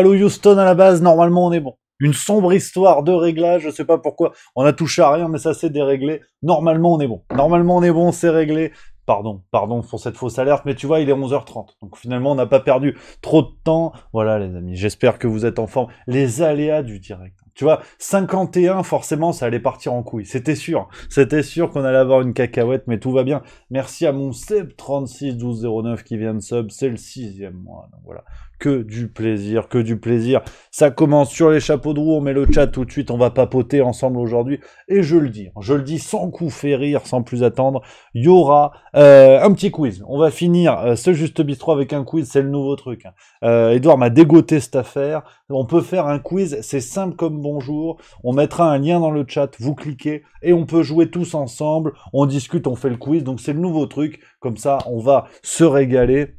Halo Houston à la base, normalement on est bon. Une sombre histoire de réglage, je sais pas pourquoi, on a touché à rien, mais ça s'est déréglé. Normalement on est bon. Normalement on est bon, c'est réglé. Pardon pour cette fausse alerte, mais tu vois, il est 11h30. Donc finalement, on n'a pas perdu trop de temps. Voilà, les amis, j'espère que vous êtes en forme. Les aléas du direct. Tu vois, 51, forcément, ça allait partir en couille. C'était sûr. C'était sûr qu'on allait avoir une cacahuète, mais tout va bien. Merci à mon Seb361209 qui vient de sub. C'est le 6e mois. Donc voilà. Que du plaisir, que du plaisir. Ça commence sur les chapeaux de roue, on met le chat tout de suite, on va papoter ensemble aujourd'hui. Et je le dis sans coup fait rire, sans plus attendre, il y aura un petit quiz. On va finir ce Juste Bistro avec un quiz, c'est le nouveau truc. Edouard m'a dégoté cette affaire. On peut faire un quiz, c'est simple comme bonjour. On mettra un lien dans le chat, vous cliquez, et on peut jouer tous ensemble. On discute, on fait le quiz, donc c'est le nouveau truc. Comme ça, on va se régaler.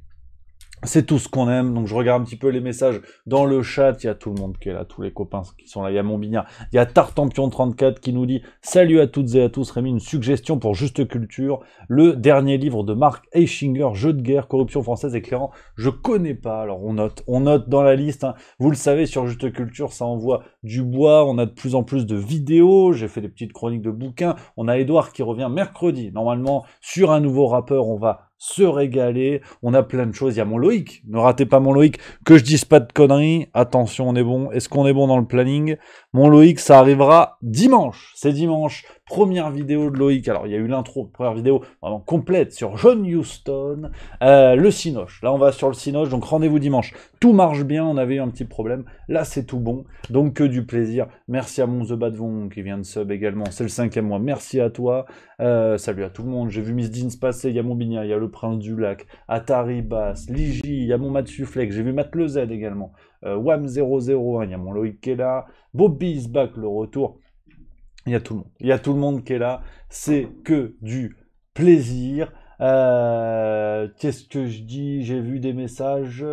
C'est tout ce qu'on aime, donc je regarde un petit peu les messages dans le chat, il y a tout le monde qui est là, tous les copains qui sont là, il y a mon bignard, il y a Tartampion34 qui nous dit « Salut à toutes et à tous, Rémi, une suggestion pour Juste Culture, le dernier livre de Marc Eichinger, Jeux de guerre, corruption française éclairant, je connais pas, alors on note dans la liste, hein. Vous le savez, sur Juste Culture, ça envoie du bois, on a de plus en plus de vidéos, j'ai fait des petites chroniques de bouquins, on a Edouard qui revient mercredi, normalement, sur un nouveau rappeur, on va se régaler, on a plein de choses, il y a mon Loïc, ne ratez pas mon Loïc, que je dise pas de conneries, attention on est bon, est-ce qu'on est bon dans le planning? Mon Loïc, ça arrivera dimanche, c'est dimanche, première vidéo de Loïc, alors il y a eu l'intro, première vidéo vraiment complète sur John Huston, le Cinoche, là on va sur le Cinoche, donc rendez-vous dimanche, tout marche bien, on avait eu un petit problème, là c'est tout bon, donc que du plaisir, merci à mon The Bad Von qui vient de sub également, c'est le 5e mois, merci à toi, salut à tout le monde, j'ai vu Miss Deans passer, il y a mon Bignard, il y a le Prince du Lac, Atari Bass, Ligi, il y a mon Mathieu Fleck, j'ai vu Matt Le Z également, Wham001, il y a mon Loïc qui est là, Bobby is back, le retour, il y a tout le monde, il y a tout le monde qui est là, c'est que du plaisir. Qu'est-ce que je dis? J'ai vu des messages.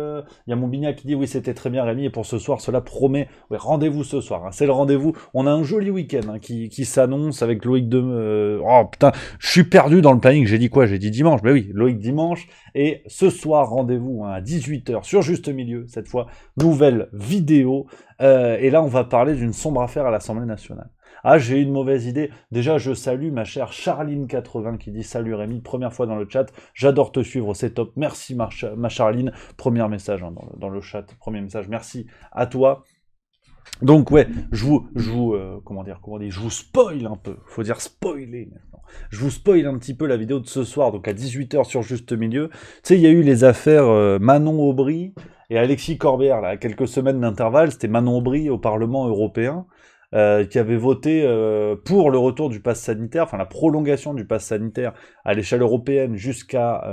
Il y a mon Bignac qui dit oui, c'était très bien Rémi, et pour ce soir, cela promet. Ouais, rendez-vous ce soir, hein, c'est le rendez-vous. On a un joli week-end hein, qui s'annonce avec Loïc de. Oh putain, je suis perdu dans le planning. J'ai dit quoi? J'ai dit dimanche. Mais oui, Loïc dimanche. Et ce soir, rendez-vous hein, à 18h sur Juste Milieu, cette fois, nouvelle vidéo. Et là, on va parler d'une sombre affaire à l'Assemblée nationale. Ah, j'ai eu une mauvaise idée. Déjà, je salue ma chère Charline80 qui dit « Salut Rémi, première fois dans le chat. J'adore te suivre, c'est top. Merci ma Charline. » Premier message hein, dans le chat. Premier message. Merci à toi. Donc ouais, je vous spoil un peu. Faut dire spoiler maintenant. Je vous spoil un petit peu la vidéo de ce soir, donc à 18h sur Juste Milieu. Tu sais, il y a eu les affaires Manon Aubry et Alexis Corbière, là, à quelques semaines d'intervalle. C'était Manon Aubry au Parlement européen. Qui avait voté pour le retour du pass sanitaire, enfin la prolongation du pass sanitaire à l'échelle européenne jusqu'à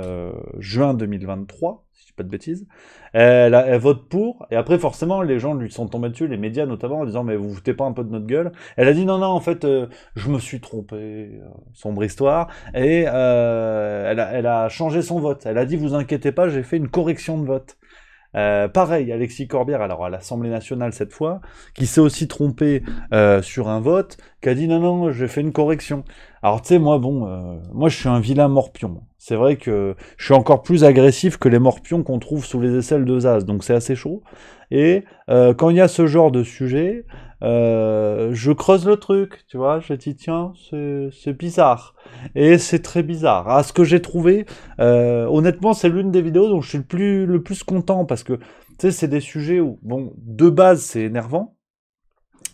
juin 2023, si je dis pas de bêtises. Elle vote pour, et après forcément les gens lui sont tombés dessus, les médias notamment, en disant mais vous foutez pas un peu de notre gueule. Elle a dit non, en fait je me suis trompé, sombre histoire, et elle a changé son vote. Elle a dit vous inquiétez pas, j'ai fait une correction de vote. Pareil, Alexis Corbière, alors à l'Assemblée nationale cette fois, qui s'est aussi trompé sur un vote, qui a dit non, j'ai fait une correction. Alors tu sais, moi je suis un vilain morpion. C'est vrai que je suis encore plus agressif que les morpions qu'on trouve sous les aisselles de Zaz, donc c'est assez chaud. Et quand il y a ce genre de sujet, je creuse le truc, tu vois, je dis tiens, c'est bizarre. Et c'est très bizarre. À ce que j'ai trouvé, honnêtement, c'est l'une des vidéos dont je suis le plus content, parce que, tu sais, c'est des sujets où, bon, de base, c'est énervant,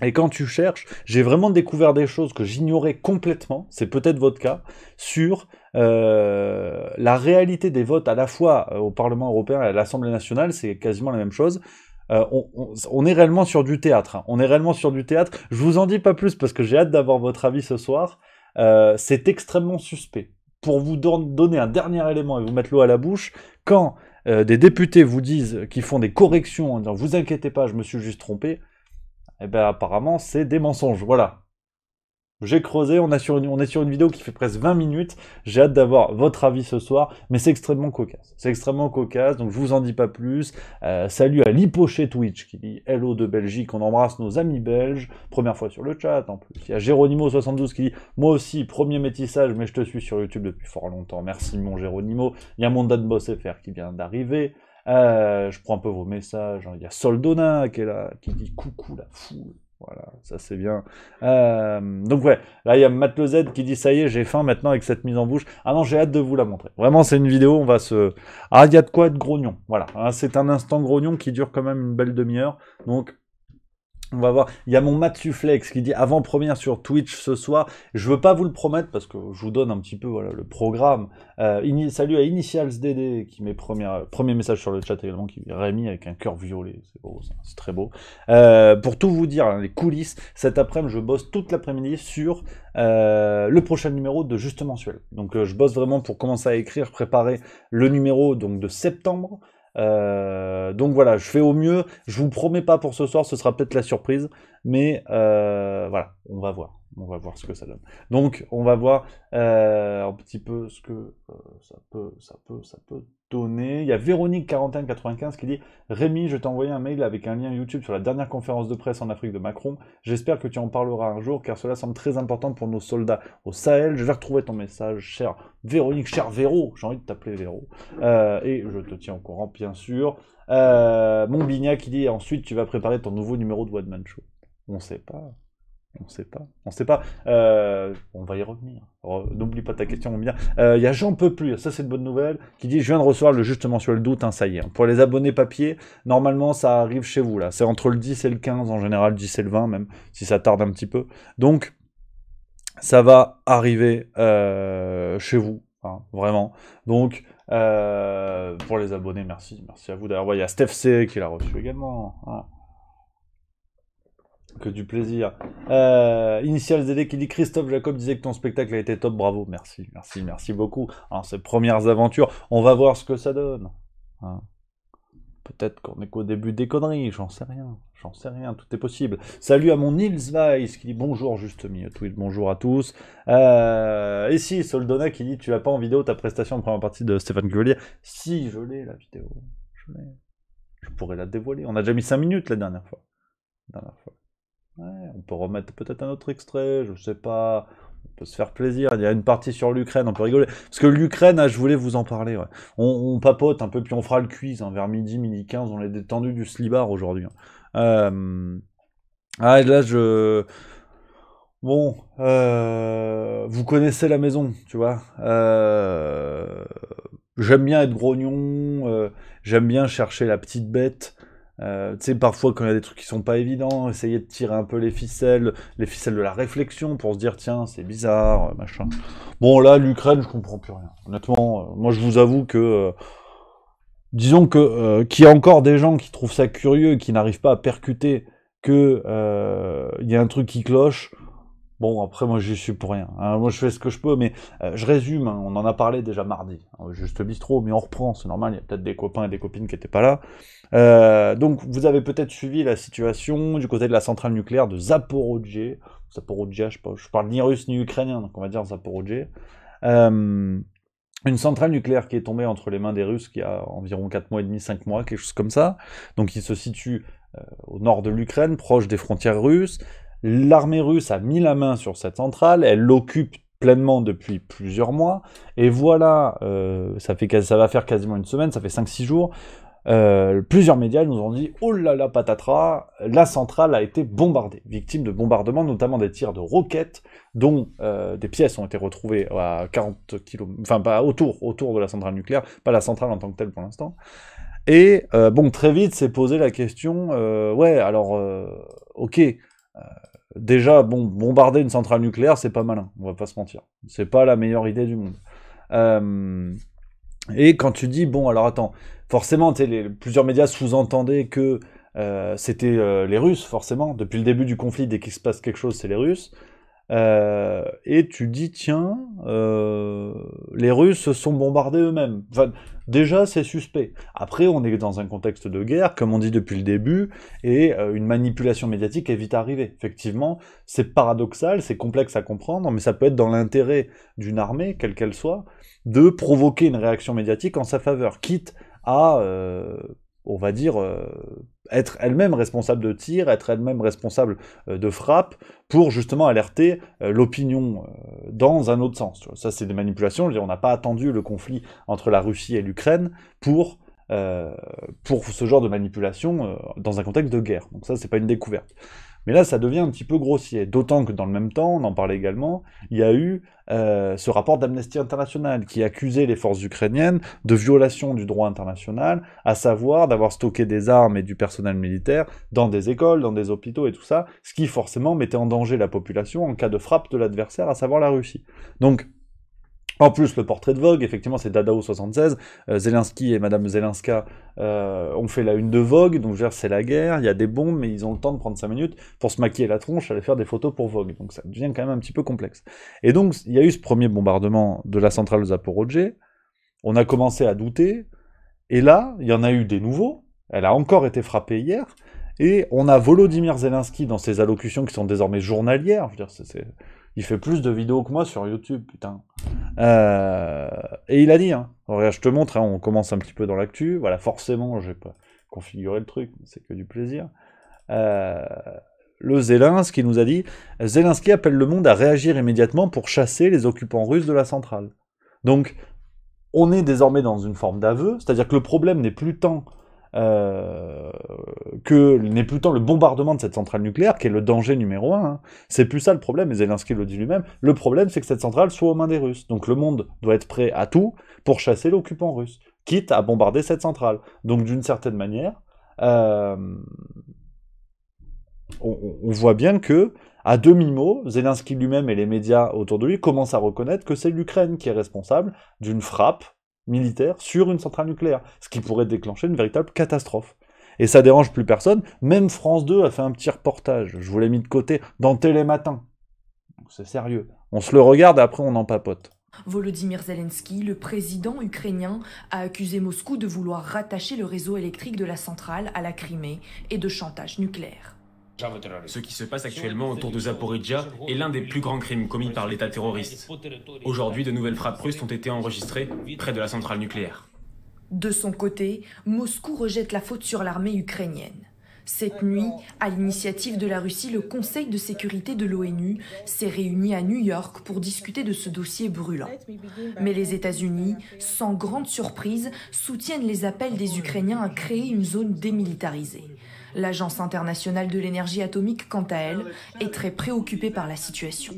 et quand tu cherches, j'ai vraiment découvert des choses que j'ignorais complètement, c'est peut-être votre cas, sur la réalité des votes à la fois au Parlement européen et à l'Assemblée nationale, c'est quasiment la même chose. On est réellement sur du théâtre. Hein. On est réellement sur du théâtre. Je vous en dis pas plus parce que j'ai hâte d'avoir votre avis ce soir. C'est extrêmement suspect. Pour vous donner un dernier élément et vous mettre l'eau à la bouche, quand des députés vous disent qu'ils font des corrections en disant « Vous inquiétez pas, je me suis juste trompé », eh ben apparemment c'est des mensonges. Voilà. J'ai creusé, on est sur une vidéo qui fait presque 20 minutes, j'ai hâte d'avoir votre avis ce soir, mais c'est extrêmement cocasse. C'est extrêmement cocasse, donc je vous en dis pas plus. Salut à Lipoché Twitch qui dit « Hello de Belgique », on embrasse nos amis belges, première fois sur le chat en plus. Il y a Géronimo72 qui dit « Moi aussi, premier métissage, mais je te suis sur YouTube depuis fort longtemps, merci mon Géronimo ». Il y a mon Dadboss FR qui vient d'arriver. Je prends un peu vos messages. Il y a Soldona qui est là, qui dit coucou la foule. Voilà, ça c'est bien. Donc ouais, là il y a Matt Le Z qui dit ça y est, j'ai faim maintenant avec cette mise en bouche. Ah non, j'ai hâte de vous la montrer. Vraiment, c'est une vidéo, on va se... Ah, il y a de quoi être grognon. Voilà, hein, c'est un instant grognon qui dure quand même une belle demi-heure. Donc on va voir. Il y a mon Matsuflex qui dit avant-première sur Twitch ce soir. Je veux pas vous le promettre parce que je vous donne un petit peu voilà, le programme. Salut à Initials DD qui met premier message sur le chat également, qui Rémi avec un cœur violet. C'est beau, c'est très beau. Pour tout vous dire, hein, les coulisses, cet après-midi, je bosse toute l'après-midi sur le prochain numéro de Juste Mensuel. Donc je bosse vraiment pour commencer à écrire, préparer le numéro donc, de septembre. Donc voilà, je fais au mieux. Je vous promets pas pour ce soir, ce sera peut-être la surprise, mais voilà, on va voir. On va voir ce que ça donne. Donc, on va voir un petit peu ce que ça peut donner. Il y a Véronique4195 qui dit « Rémi, je t'ai envoyé un mail avec un lien YouTube sur la dernière conférence de presse en Afrique de Macron. J'espère que tu en parleras un jour, car cela semble très important pour nos soldats au Sahel. Je vais retrouver ton message, cher Véronique, cher Véro. J'ai envie de t'appeler Véro. Et je te tiens au courant, bien sûr. Mon Bigna qui dit « Ensuite, tu vas préparer ton nouveau numéro de One Man Show. » On sait pas. On sait pas. On va y revenir. N'oublie pas ta question, mon bien. Il y a J'en peux plus, ça c'est une bonne nouvelle, qui dit « Je viens de recevoir le Juste Mensuel d'août, hein, ça y est. Pour les abonnés papier, normalement ça arrive chez vous, là. C'est entre le 10 et le 15, en général, 10 et le 20 même, si ça tarde un petit peu. Donc, ça va arriver chez vous, hein, vraiment. Donc, pour les abonnés, merci à vous. D'ailleurs, il y a Steph C qui l'a reçu également. Hein. Que du plaisir. Initial ZD qui dit Christophe Jacob disait que ton spectacle a été top, bravo, merci beaucoup. Alors, ces premières aventures, on va voir ce que ça donne. Hein. Peut-être qu'on est qu'au début des conneries, j'en sais rien, tout est possible. Salut à mon Nils Weiss qui dit bonjour, juste mis tweet, bonjour à tous. Et si, Soldona qui dit tu l'as pas en vidéo ta prestation en première partie de Stéphane Cuvelier. Si, je l'ai la vidéo, je pourrais la dévoiler. On a déjà mis 5 minutes la dernière fois. Ouais, on peut remettre peut-être un autre extrait, je sais pas. On peut se faire plaisir. Il y a une partie sur l'Ukraine, on peut rigoler. Parce que l'Ukraine, je voulais vous en parler. Ouais. On papote un peu, puis on fera le quiz hein, vers midi 15. On est détendu du slibard aujourd'hui. Ah, et là, Bon, vous connaissez la maison, tu vois. J'aime bien être grognon, j'aime bien chercher la petite bête. Tu sais, parfois, quand il y a des trucs qui sont pas évidents, essayer de tirer un peu les ficelles de la réflexion pour se dire, tiens, c'est bizarre, machin. Bon, là, l'Ukraine, je comprends plus rien. Honnêtement, moi, je vous avoue que... disons que qu'il y a encore des gens qui trouvent ça curieux, qui n'arrivent pas à percuter que il y a un truc qui cloche. Bon, après, moi, j'y suis pour rien. Hein. Moi, je fais ce que je peux, mais je résume. Hein, on en a parlé déjà mardi. Hein, Juste Bistrot, mais on reprend, c'est normal. Il y a peut-être des copains et des copines qui n'étaient pas là. Donc, vous avez peut-être suivi la situation du côté de la centrale nucléaire de Zaporozhye. Zaporozhye, je parle ni russe ni ukrainien, donc on va dire Zaporozhye. Une centrale nucléaire qui est tombée entre les mains des Russes il y a environ 4 mois et demi, 5 mois, quelque chose comme ça. Donc, il se situe au nord de l'Ukraine, proche des frontières russes. L'armée russe a mis la main sur cette centrale, elle l'occupe pleinement depuis plusieurs mois, et voilà, ça va faire quasiment une semaine, ça fait 5-6 jours, plusieurs médias nous ont dit « Oh là là, patatras, la centrale a été bombardée, victime de bombardements, notamment des tirs de roquettes, dont des pièces ont été retrouvées à 40 km, enfin pas autour de la centrale nucléaire, pas la centrale en tant que telle pour l'instant. Et bon, très vite s'est posé la question, ouais, alors, ok, déjà, bon, bombarder une centrale nucléaire, c'est pas malin, on va pas se mentir. C'est pas la meilleure idée du monde. Et quand tu dis, bon, alors attends, forcément, plusieurs médias sous-entendaient que c'était les Russes, forcément. Depuis le début du conflit, dès qu'il se passe quelque chose, c'est les Russes. Et tu dis, tiens, les Russes se sont bombardés eux-mêmes. Enfin, déjà, c'est suspect. Après, on est dans un contexte de guerre, comme on dit depuis le début, et une manipulation médiatique est vite arrivée. Effectivement, c'est paradoxal, c'est complexe à comprendre, mais ça peut être dans l'intérêt d'une armée, quelle qu'elle soit, de provoquer une réaction médiatique en sa faveur, quitte à, on va dire, être elle-même responsable de tir, être elle-même responsable de frappe, pour justement alerter l'opinion dans un autre sens. Tu vois. Ça, c'est des manipulations. Je veux dire, on n'a pas attendu le conflit entre la Russie et l'Ukraine pour pour ce genre de manipulation dans un contexte de guerre. Donc ça, c'est pas une découverte. Mais là, ça devient un petit peu grossier. D'autant que dans le même temps, on en parlait également, il y a eu ce rapport d'Amnesty International qui accusait les forces ukrainiennes de violation du droit international, à savoir d'avoir stocké des armes et du personnel militaire dans des écoles, dans des hôpitaux et tout ça, ce qui forcément mettait en danger la population en cas de frappe de l'adversaire, à savoir la Russie. Donc, en plus, le portrait de Vogue, effectivement, c'est Dadao76. Zelensky et Madame Zelenska ont fait la une de Vogue, donc c'est la guerre, il y a des bombes, mais ils ont le temps de prendre 5 minutes pour se maquiller la tronche, aller faire des photos pour Vogue. Donc ça devient quand même un petit peu complexe. Et donc, il y a eu ce premier bombardement de la centrale de Zaporozhye, on a commencé à douter, et là, il y en a eu des nouveaux, elle a encore été frappée hier, et on a Volodymyr Zelensky dans ses allocutions qui sont désormais journalières, je veux dire, il fait plus de vidéos que moi sur YouTube, putain. Et il a dit, hein, regarde, je te montre, hein, on commence un petit peu dans l'actu, voilà, forcément, je vais pas configurer le truc, c'est que du plaisir. Le Zelensky nous a dit, Zelensky appelle le monde à réagir immédiatement pour chasser les occupants russes de la centrale. Donc, on est désormais dans une forme d'aveu, c'est-à-dire que le problème n'est plus tant le bombardement de cette centrale nucléaire, qui est le danger numéro un. Hein. C'est plus ça le problème, et Zelensky le dit lui-même. Le problème, c'est que cette centrale soit aux mains des Russes. Donc le monde doit être prêt à tout pour chasser l'occupant russe, quitte à bombarder cette centrale. Donc d'une certaine manière, on voit bien que, à demi-mot, Zelensky lui-même et les médias autour de lui commencent à reconnaître que c'est l'Ukraine qui est responsable d'une frappe militaire sur une centrale nucléaire, ce qui pourrait déclencher une véritable catastrophe. Et ça dérange plus personne, même France 2 a fait un petit reportage, je vous l'ai mis de côté, dans Télématin. C'est sérieux. On se le regarde et après on en papote. Volodymyr Zelensky, le président ukrainien, a accusé Moscou de vouloir rattacher le réseau électrique de la centrale à la Crimée et de chantage nucléaire. Ce qui se passe actuellement autour de Zaporizhzhia est l'un des plus grands crimes commis par l'État terroriste. Aujourd'hui, de nouvelles frappes russes ont été enregistrées près de la centrale nucléaire. De son côté, Moscou rejette la faute sur l'armée ukrainienne. Cette nuit, à l'initiative de la Russie, le Conseil de sécurité de l'ONU s'est réuni à New York pour discuter de ce dossier brûlant. Mais les États-Unis, sans grande surprise, soutiennent les appels des Ukrainiens à créer une zone démilitarisée. L'Agence internationale de l'énergie atomique, quant à elle, est très préoccupée par la situation.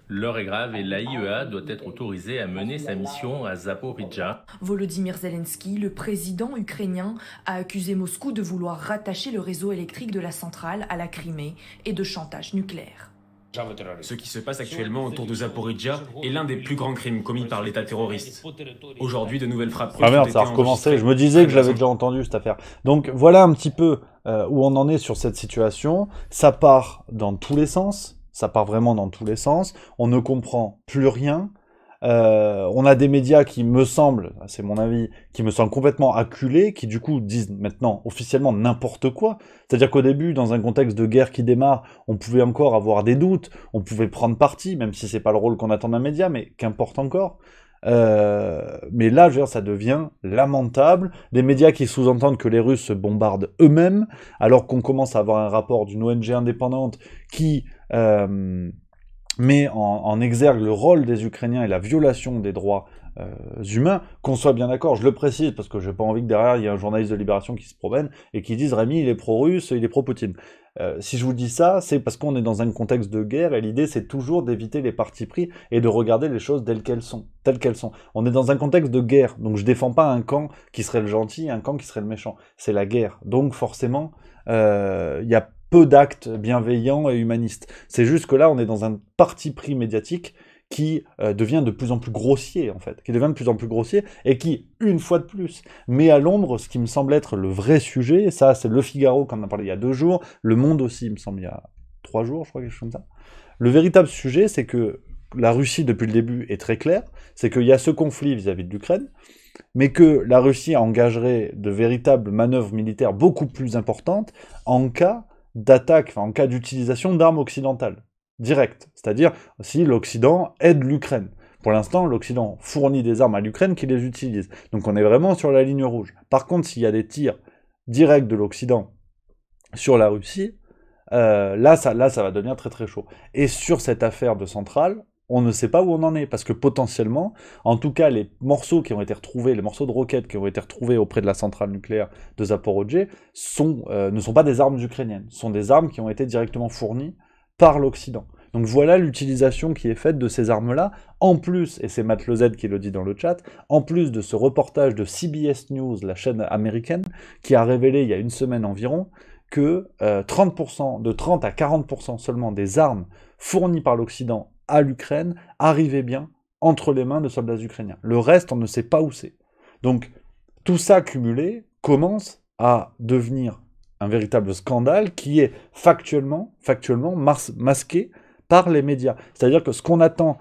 L'heure est grave et l'AIEA doit être autorisée à mener sa mission à Zaporizhzhia. Volodymyr Zelensky, le président ukrainien, a accusé Moscou de vouloir rattacher le réseau électrique de la centrale à la Crimée et de chantage nucléaire. Ce qui se passe actuellement autour de Zaporizhzhia est l'un des plus grands crimes commis par l'État terroriste. Aujourd'hui, de nouvelles frappes russes Ah merde, ont été ça a recommencé. enregistrées. Je me disais que je l'avais déjà entendu cette affaire. Donc voilà un petit peu où on en est sur cette situation. Ça part dans tous les sens. Ça part vraiment dans tous les sens. On ne comprend plus rien. On a des médias qui me semblent, c'est mon avis, qui me semblent complètement acculés, qui du coup disent maintenant officiellement n'importe quoi. C'est-à-dire qu'au début, dans un contexte de guerre qui démarre, on pouvait encore avoir des doutes, on pouvait prendre parti, même si c'est pas le rôle qu'on attend d'un média, mais qu'importe encore. Mais là, je veux dire, ça devient lamentable. Des médias qui sous-entendent que les Russes se bombardent eux-mêmes, alors qu'on commence à avoir un rapport d'une ONG indépendante qui met en exergue le rôle des Ukrainiens et la violation des droits humains, qu'on soit bien d'accord, je le précise, parce que j'ai pas envie que derrière il y ait un journaliste de Libération qui se promène et qui dise « Rémi, il est pro-russe, il est pro-Poutine ». Si je vous dis ça, c'est parce qu'on est dans un contexte de guerre, et l'idée c'est toujours d'éviter les partis pris et de regarder les choses telles qu'elles sont. On est dans un contexte de guerre, donc je défends pas un camp qui serait le gentil et un camp qui serait le méchant. C'est la guerre, donc forcément, il y a peu d'actes bienveillants et humanistes. C'est juste que là, on est dans un parti pris médiatique qui devient de plus en plus grossier, en fait, qui devient de plus en plus grossier, et qui, une fois de plus, met à l'ombre ce qui me semble être le vrai sujet, et ça, c'est Le Figaro, qu'on en a parlé il y a 2 jours, Le Monde aussi, il me semble, il y a 3 jours, je crois, quelque chose comme ça. Le véritable sujet, c'est que la Russie, depuis le début, est très claire, c'est qu'il y a ce conflit vis-à-vis de l'Ukraine, mais que la Russie engagerait de véritables manœuvres militaires beaucoup plus importantes en cas d'attaque, enfin en cas d'utilisation d'armes occidentales, directes. C'est-à-dire si l'Occident aide l'Ukraine. Pour l'instant, l'Occident fournit des armes à l'Ukraine qui les utilise. Donc on est vraiment sur la ligne rouge. Par contre, s'il y a des tirs directs de l'Occident sur la Russie, là, ça va devenir très très chaud. Et sur cette affaire de centrale, on ne sait pas où on en est, parce que potentiellement, en tout cas, les morceaux qui ont été retrouvés, les morceaux de roquettes qui ont été retrouvés auprès de la centrale nucléaire de Zaporozhye ne sont pas des armes ukrainiennes, ce sont des armes qui ont été directement fournies par l'Occident. Donc voilà l'utilisation qui est faite de ces armes-là, en plus, et c'est Matt Lozette qui le dit dans le chat, en plus de ce reportage de CBS News, la chaîne américaine, qui a révélé il y a une semaine environ que 30%, de 30 à 40% seulement des armes fournies par l'Occident à l'Ukraine arrivaient bien entre les mains de soldats ukrainiens. Le reste, on ne sait pas où c'est. Donc tout ça cumulé commence à devenir un véritable scandale qui est factuellement masqué par les médias. C'est-à-dire que ce qu'on attend,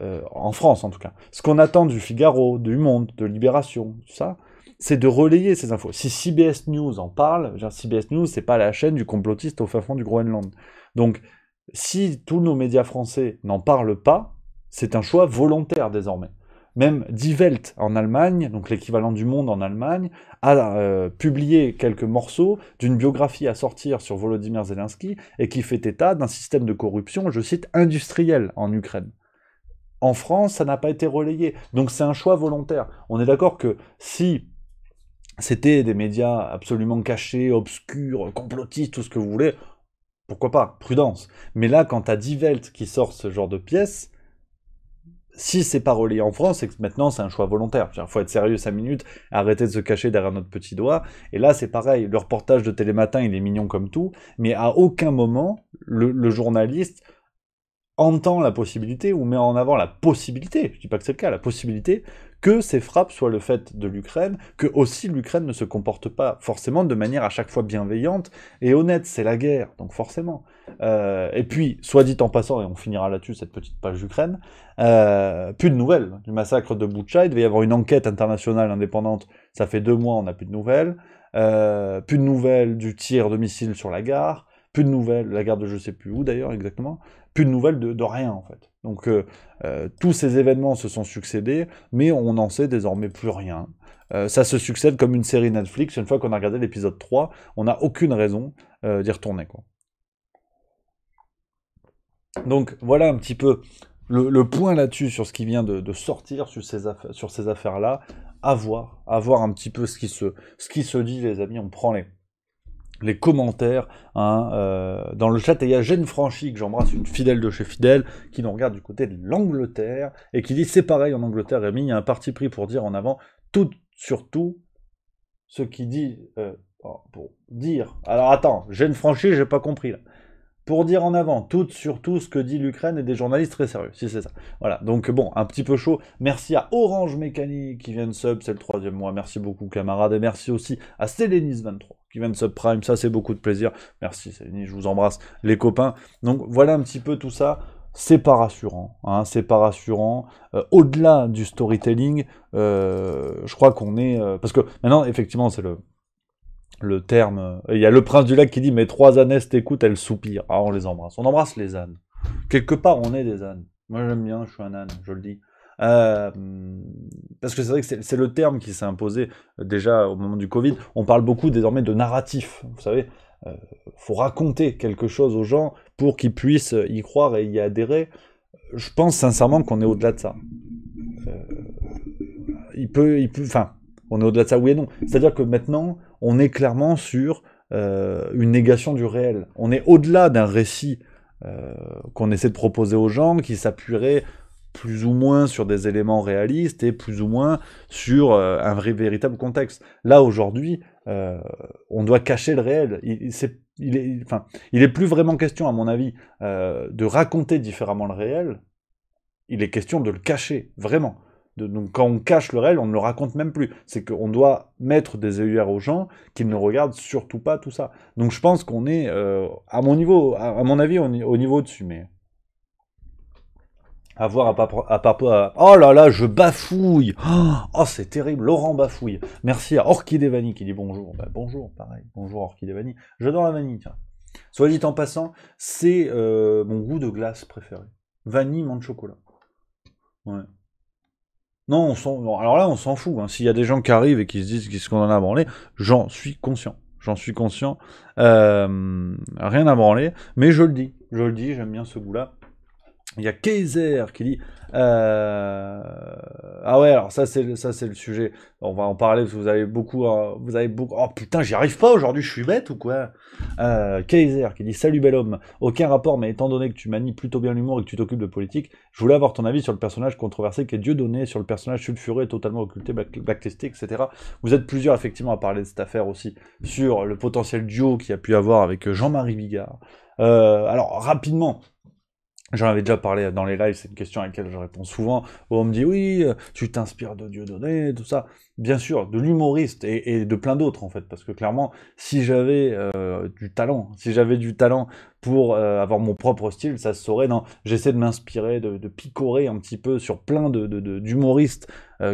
en France en tout cas, ce qu'on attend du Figaro, du Monde, de Libération, tout ça, c'est de relayer ces infos. Si CBS News en parle, genre CBS News, c'est pas la chaîne du complotiste au fin fond du Groenland. Donc, si tous nos médias français n'en parlent pas, c'est un choix volontaire désormais. Même Die Welt en Allemagne, donc l'équivalent du Monde en Allemagne, a publié quelques morceaux d'une biographie à sortir sur Volodymyr Zelensky et qui fait état d'un système de corruption, je cite, industriel en Ukraine. En France, ça n'a pas été relayé. Donc c'est un choix volontaire. On est d'accord que si c'était des médias absolument cachés, obscurs, complotistes, tout ce que vous voulez, pourquoi pas, prudence. Mais là, quand t'as Die Welt qui sort ce genre de pièces, si c'est pas relayé en France, c'est que maintenant c'est un choix volontaire. Il faut être sérieux 5 minutes, arrêter de se cacher derrière notre petit doigt. Et là c'est pareil, le reportage de Télématin il est mignon comme tout, mais à aucun moment le journaliste entend la possibilité ou met en avant la possibilité, je dis pas que c'est le cas, la possibilité que ces frappes soient le fait de l'Ukraine, que aussi l'Ukraine ne se comporte pas forcément de manière à chaque fois bienveillante et honnête, c'est la guerre, donc forcément. Et puis, soit dit en passant, et on finira là-dessus, cette petite page d'Ukraine, plus de nouvelles du massacre de Boutcha, il devait y avoir une enquête internationale indépendante, ça fait 2 mois, on n'a plus de nouvelles, plus de nouvelles du tir de missiles sur la gare, plus de nouvelles, la gare de je sais plus où d'ailleurs exactement, plus de nouvelles de rien en fait. Donc tous ces événements se sont succédés, mais on n'en sait désormais plus rien. Ça se succède comme une série Netflix, une fois qu'on a regardé l'épisode 3, on n'a aucune raison d'y retourner, quoi. Donc voilà un petit peu le point là-dessus sur ce qui vient de sortir sur ces affaires-là, à voir un petit peu ce qui se dit, les amis, on prend les commentaires dans le chat, et il y a Jeanne Franchi, que j'embrasse, une fidèle de chez Fidèle, qui nous regarde du côté de l'Angleterre, et qui dit, c'est pareil en Angleterre, Rémi, il y a un parti pris pour dire en avant surtout ce qui dit, pour dire, alors attends, Jeanne Franchi, j'ai pas compris là, pour dire en avant surtout ce que dit l'Ukraine et des journalistes très sérieux, si c'est ça. Voilà, donc bon, un petit peu chaud. Merci à Orange Mécanique qui vient de sub, c'est le 3e mois. Merci beaucoup camarades, et merci aussi à Sélénis23 qui vient de sub Prime, ça c'est beaucoup de plaisir. Merci Sélénis, je vous embrasse les copains. Donc voilà un petit peu tout ça. C'est pas rassurant, c'est pas rassurant. Au-delà du storytelling, je crois qu'on est... parce que maintenant, effectivement, c'est le terme... Il y a le prince du lac qui dit « Mes 3 ânesses t'écoutent, elles soupirent ». Ah, on les embrasse. On embrasse les ânes. Quelque part, on est des ânes. Moi, j'aime bien, je suis un âne, je le dis. Parce que c'est vrai que c'est le terme qui s'est imposé déjà au moment du Covid. On parle beaucoup désormais de narratif, vous savez. Faut raconter quelque chose aux gens pour qu'ils puissent y croire et y adhérer. Je pense sincèrement qu'on est au-delà de ça. Enfin, on est au-delà de ça, oui et non. C'est-à-dire que maintenant, on est clairement sur une négation du réel. On est au-delà d'un récit qu'on essaie de proposer aux gens, qui s'appuierait plus ou moins sur des éléments réalistes et plus ou moins sur un véritable contexte. Là, aujourd'hui, on doit cacher le réel. Il est plus vraiment question, à mon avis, de raconter différemment le réel. Il est question de le cacher, vraiment. Donc quand on cache le réel, on ne le raconte même plus. C'est qu'on doit mettre des œillères aux gens qui ne regardent surtout pas tout ça. Donc je pense qu'on est, à mon avis, on est au niveau dessus, mais... À voir Oh là là, je bafouille. Oh, c'est terrible, Laurent bafouille. Merci à Orchidée Vanille qui dit bonjour. Bah, bonjour, pareil. Bonjour Orchidée Vanille. J'adore la vanille, tiens. Soit dit en passant, c'est mon goût de glace préféré. Vanille, menthe, chocolat. Ouais. Non, alors là, on s'en fout. Hein. S'il y a des gens qui arrivent et qui se disent qu'est-ce qu'on en a branlé, j'en suis conscient. Rien à branler, mais je le dis, j'aime bien ce goût-là. Il y a Kaiser qui dit ah ouais, alors ça c'est le sujet. On va en parler parce que vous avez beaucoup. Oh putain, j'y arrive pas aujourd'hui, je suis bête ou quoi? Kaiser qui dit salut bel homme, aucun rapport, mais étant donné que tu manies plutôt bien l'humour et que tu t'occupes de politique, je voulais avoir ton avis sur le personnage controversé qui est Dieudonné, sur le personnage sulfureux et totalement occulté, blacklisté, etc. Vous êtes plusieurs effectivement à parler de cette affaire aussi, sur le potentiel duo qu'il y a pu avoir avec Jean-Marie Bigard. Alors rapidement. J'en avais déjà parlé dans les lives, c'est une question à laquelle je réponds souvent, où on me dit oui, tu t'inspires de Dieudonné, tout ça. Bien sûr, de l'humoriste et de plein d'autres en fait, parce que clairement, si j'avais du talent pour avoir mon propre style, ça se saurait. Non, j'essaie de m'inspirer, de picorer un petit peu sur plein d'humoristes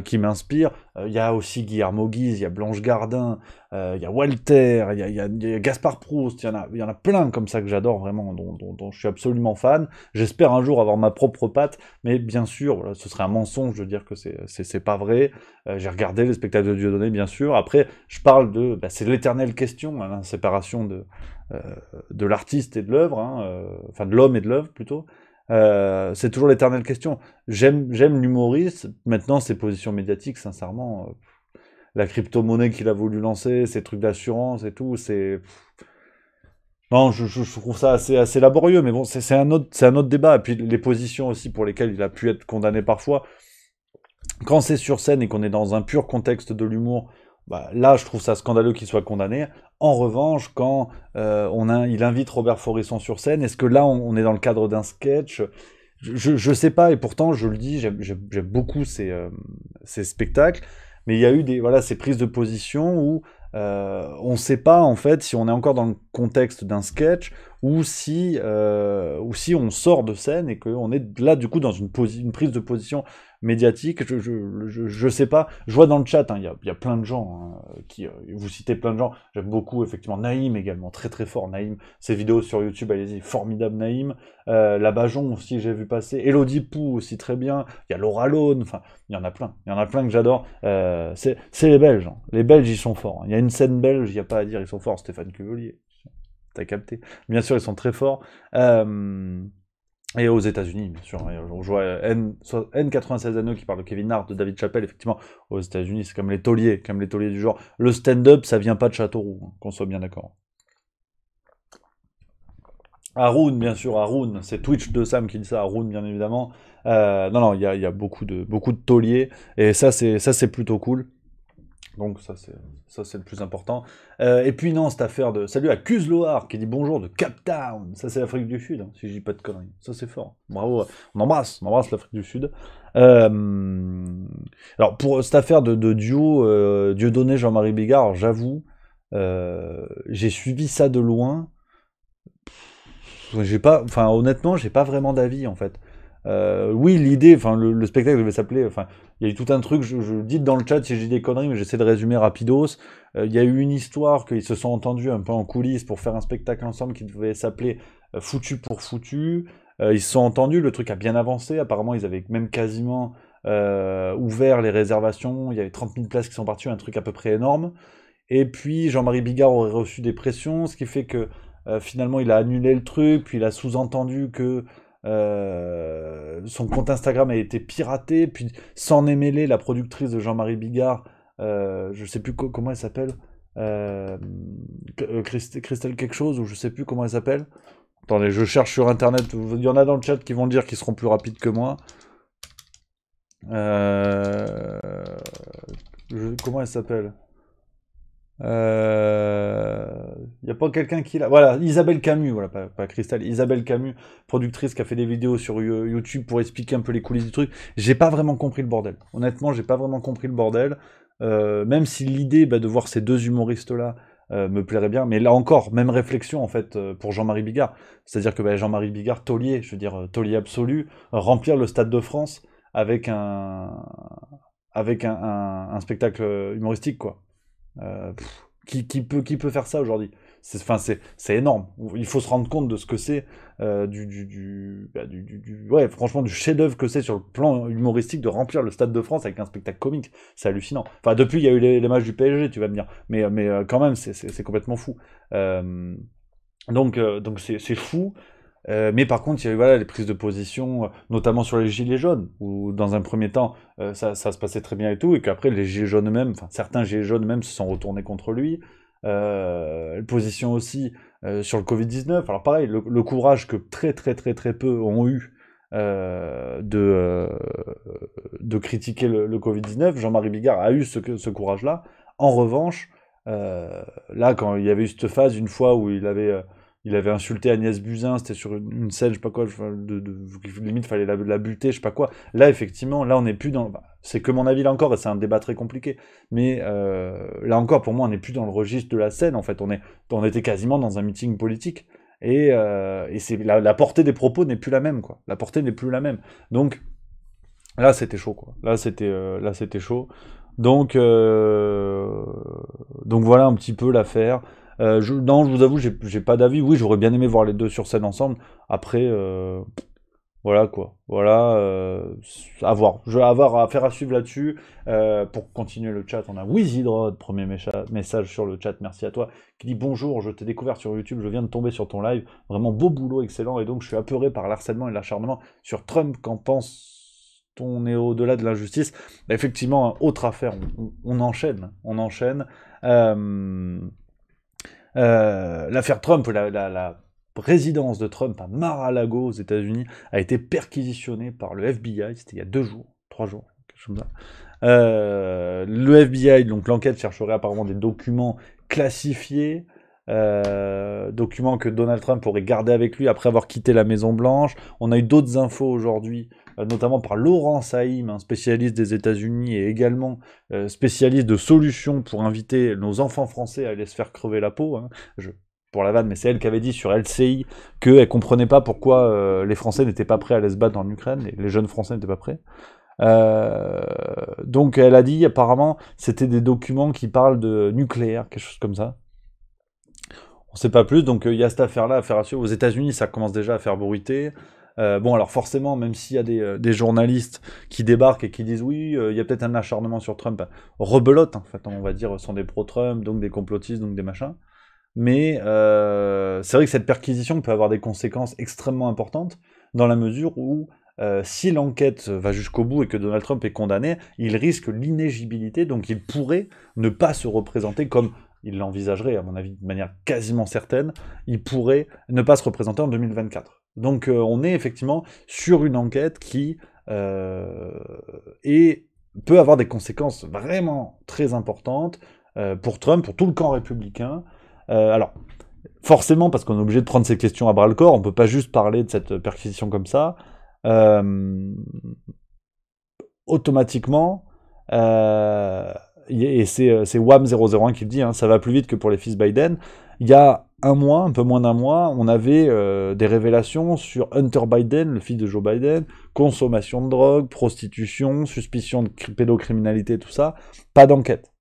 qui m'inspirent. Il y a aussi Guillermo Guise, il y a Blanche Gardin, il y a Walter, il y a Gaspard Proust, il y en a plein comme ça que j'adore vraiment, dont je suis absolument fan. J'espère un jour avoir ma propre patte, mais bien sûr, voilà, ce serait un mensonge de dire que c'est pas vrai. J'ai regardé les spectacles de Dieudonné, bien sûr. Après, je parle c'est l'éternelle question, hein, la séparation de l'artiste et de l'œuvre, hein, enfin de l'homme et de l'œuvre plutôt. C'est toujours l'éternelle question. J'aime l'humoriste. Maintenant, ses positions médiatiques, sincèrement, la crypto-monnaie qu'il a voulu lancer, ses trucs d'assurance et tout, c'est... Non, je trouve ça assez laborieux, mais bon, c'est un autre débat. Et puis les positions aussi pour lesquelles il a pu être condamné parfois. Quand c'est sur scène et qu'on est dans un pur contexte de l'humour, bah, là, je trouve ça scandaleux qu'il soit condamné. En revanche, quand il invite Robert Forisson sur scène, est-ce que là, on est dans le cadre d'un sketch? Je sais pas, et pourtant, je le dis, j'aime beaucoup ces spectacles, mais il y a eu ces prises de position où on ne sait pas en fait si on est encore dans le contexte d'un sketch ou si on sort de scène et qu'on est là du coup dans une prise de position médiatique. Je sais pas. Je vois dans le chat, hein, il y a plein de gens qui vous citez plein de gens. J'aime beaucoup effectivement Naïm également, très très fort Naïm. Ses vidéos sur YouTube, allez-y, formidable Naïm. La Bajon aussi j'ai vu passer. Elodie Pou aussi très bien. Il y a Laura Lone. Enfin, il y en a plein que j'adore. C'est les Belges. Hein. Les Belges ils sont forts. Il y a une scène belge, il n'y a pas à dire, ils sont forts. Stéphane Cuvelier. T'as capté. Bien sûr, ils sont très forts. Et aux États-Unis, bien sûr. On joue à N96NE qui parle de Kevin Hart, de David Chappelle, effectivement. Aux États-Unis, c'est comme les tauliers du genre. Le stand-up, ça vient pas de Châteauroux, hein, qu'on soit bien d'accord. Haroun, bien sûr, Haroun. C'est Twitch de Sam qui dit ça, Haroun, bien évidemment. Non, il y a beaucoup de tauliers. Et ça, c'est plutôt cool. Donc ça c'est le plus important. Et puis non, cette affaire de... Salut à Cusloar qui dit bonjour de Cap Town. Ça c'est l'Afrique du Sud, hein, si je dis pas de conneries. Ça c'est fort. Bravo. On embrasse l'Afrique du Sud. Alors pour cette affaire de duo Dieudonné Jean-Marie Bigard, j'avoue, j'ai suivi ça de loin. Honnêtement, j'ai pas vraiment d'avis en fait. Oui, l'idée, le spectacle devait s'appeler, il y a eu tout un truc, je dis dans le chat si j'ai des conneries, mais j'essaie de résumer rapidos. Il y a eu une histoire qu'ils se sont entendus un peu en coulisses pour faire un spectacle ensemble qui devait s'appeler Foutu pour Foutu. Ils se sont entendus, le truc a bien avancé, apparemment ils avaient même quasiment ouvert les réservations, il y avait 30 000 places qui sont parties, un truc à peu près énorme. Et puis Jean-Marie Bigard aurait reçu des pressions, ce qui fait que finalement il a annulé le truc, puis il a sous-entendu que son compte Instagram a été piraté, puis s'en est mêlé la productrice de Jean-Marie Bigard, je sais plus comment elle s'appelle, Christelle quelque chose, ou je sais plus comment elle s'appelle. Attendez, je cherche sur internet, il y en a dans le chat qui vont dire qu'ils seront plus rapides que moi. Comment elle s'appelle? Il n'y a pas quelqu'un qui l'a... Voilà, Isabelle Camus, voilà, pas Christelle, Isabelle Camus, productrice qui a fait des vidéos sur YouTube pour expliquer un peu les coulisses du truc. J'ai pas vraiment compris le bordel. Honnêtement, j'ai pas vraiment compris le bordel. Même si l'idée de voir ces deux humoristes-là me plairait bien, mais là encore, même réflexion en fait pour Jean-Marie Bigard. C'est-à-dire que Jean-Marie Bigard, taulier, je veux dire taulier absolu, remplir le Stade de France avec un spectacle humoristique, quoi. Qui peut faire ça aujourd'hui? C'est énorme. Il faut se rendre compte de ce que c'est franchement du chef-d'œuvre que c'est sur le plan humoristique de remplir le Stade de France avec un spectacle comique. C'est hallucinant. Enfin, depuis il y a eu les matchs du PSG, tu vas me dire, mais quand même c'est complètement fou. Donc c'est fou. Mais par contre, il y a eu voilà, les prises de position, notamment sur les gilets jaunes, où dans un premier temps, ça se passait très bien et tout, et qu'après, les gilets jaunes eux-mêmes, enfin certains gilets jaunes eux-mêmes se sont retournés contre lui. Position aussi sur le Covid-19. Alors pareil, le courage que très très très très peu ont eu de critiquer le Covid-19, Jean-Marie Bigard a eu ce courage-là. En revanche, là, quand il y avait eu cette phase, une fois où il avait insulté Agnès Buzyn, c'était sur une scène, je sais pas quoi, limite fallait la buter, je sais pas quoi. Là, effectivement, là on n'est plus dans... bah, c'est que mon avis là encore, et c'est un débat très compliqué. Mais là encore, pour moi, on n'est plus dans le registre de la scène, en fait. On était quasiment dans un meeting politique. Et c'est, la portée des propos n'est plus la même, quoi. La portée n'est plus la même. Donc, là, c'était chaud, quoi. Là, c'était chaud. Donc, donc voilà un petit peu l'affaire. Non, je vous avoue, j'ai pas d'avis. Oui, j'aurais bien aimé voir les deux sur scène ensemble. Après, voilà quoi. Voilà, à voir. Je vais avoir affaire à suivre là-dessus. Pour continuer le chat, on a Wizidrod, premier message sur le chat, merci à toi, qui dit bonjour, je t'ai découvert sur YouTube, je viens de tomber sur ton live. Vraiment beau boulot, excellent. Et donc je suis apeuré par l'harcèlement et l'acharnement sur Trump. Qu'en pense-t-on est au-delà de l'injustice? Bah, effectivement, autre affaire, on enchaîne. On enchaîne. L'affaire Trump, la résidence de Trump à Mar-a-Lago aux États-Unis a été perquisitionnée par le FBI. C'était il y a 2 jours, 3 jours, quelque chose comme ça. Le FBI, donc l'enquête chercherait apparemment des documents classifiés, documents que Donald Trump aurait gardés avec lui après avoir quitté la Maison Blanche. On a eu d'autres infos aujourd'hui, notamment par Laurent Saïm, un spécialiste des États-Unis et également spécialiste de solutions pour inviter nos enfants français à aller se faire crever la peau. Hein. Pour la vanne, mais c'est elle qui avait dit sur LCI qu'elle comprenait pas pourquoi les Français n'étaient pas prêts à aller se battre en Ukraine, et les jeunes Français n'étaient pas prêts. Donc elle a dit apparemment c'était des documents qui parlent de nucléaire, quelque chose comme ça. On sait pas plus, donc il y a cette affaire-là à faire à suivre. Aux États-Unis, ça commence déjà à faire bruiter. Bon, alors forcément, même s'il y a des journalistes qui débarquent et qui disent oui, il y a peut-être un acharnement sur Trump, rebelote, en fait, on va dire, sont des pro-Trump, donc des complotistes, donc des machins. Mais c'est vrai que cette perquisition peut avoir des conséquences extrêmement importantes, dans la mesure où si l'enquête va jusqu'au bout et que Donald Trump est condamné, il risque l'inéligibilité, donc il pourrait ne pas se représenter comme il l'envisagerait, à mon avis, de manière quasiment certaine, il pourrait ne pas se représenter en 2024. Donc on est effectivement sur une enquête qui peut avoir des conséquences vraiment très importantes pour Trump, pour tout le camp républicain. Alors, forcément, parce qu'on est obligé de prendre ces questions à bras-le-corps, on peut pas juste parler de cette perquisition comme ça. Automatiquement, et c'est WAM001 qui le dit, hein, ça va plus vite que pour les fils Biden. Il y a un mois, un peu moins d'un mois, on avait des révélations sur Hunter Biden, le fils de Joe Biden, consommation de drogue, prostitution, suspicion de pédocriminalité, tout ça. Pas d'enquête.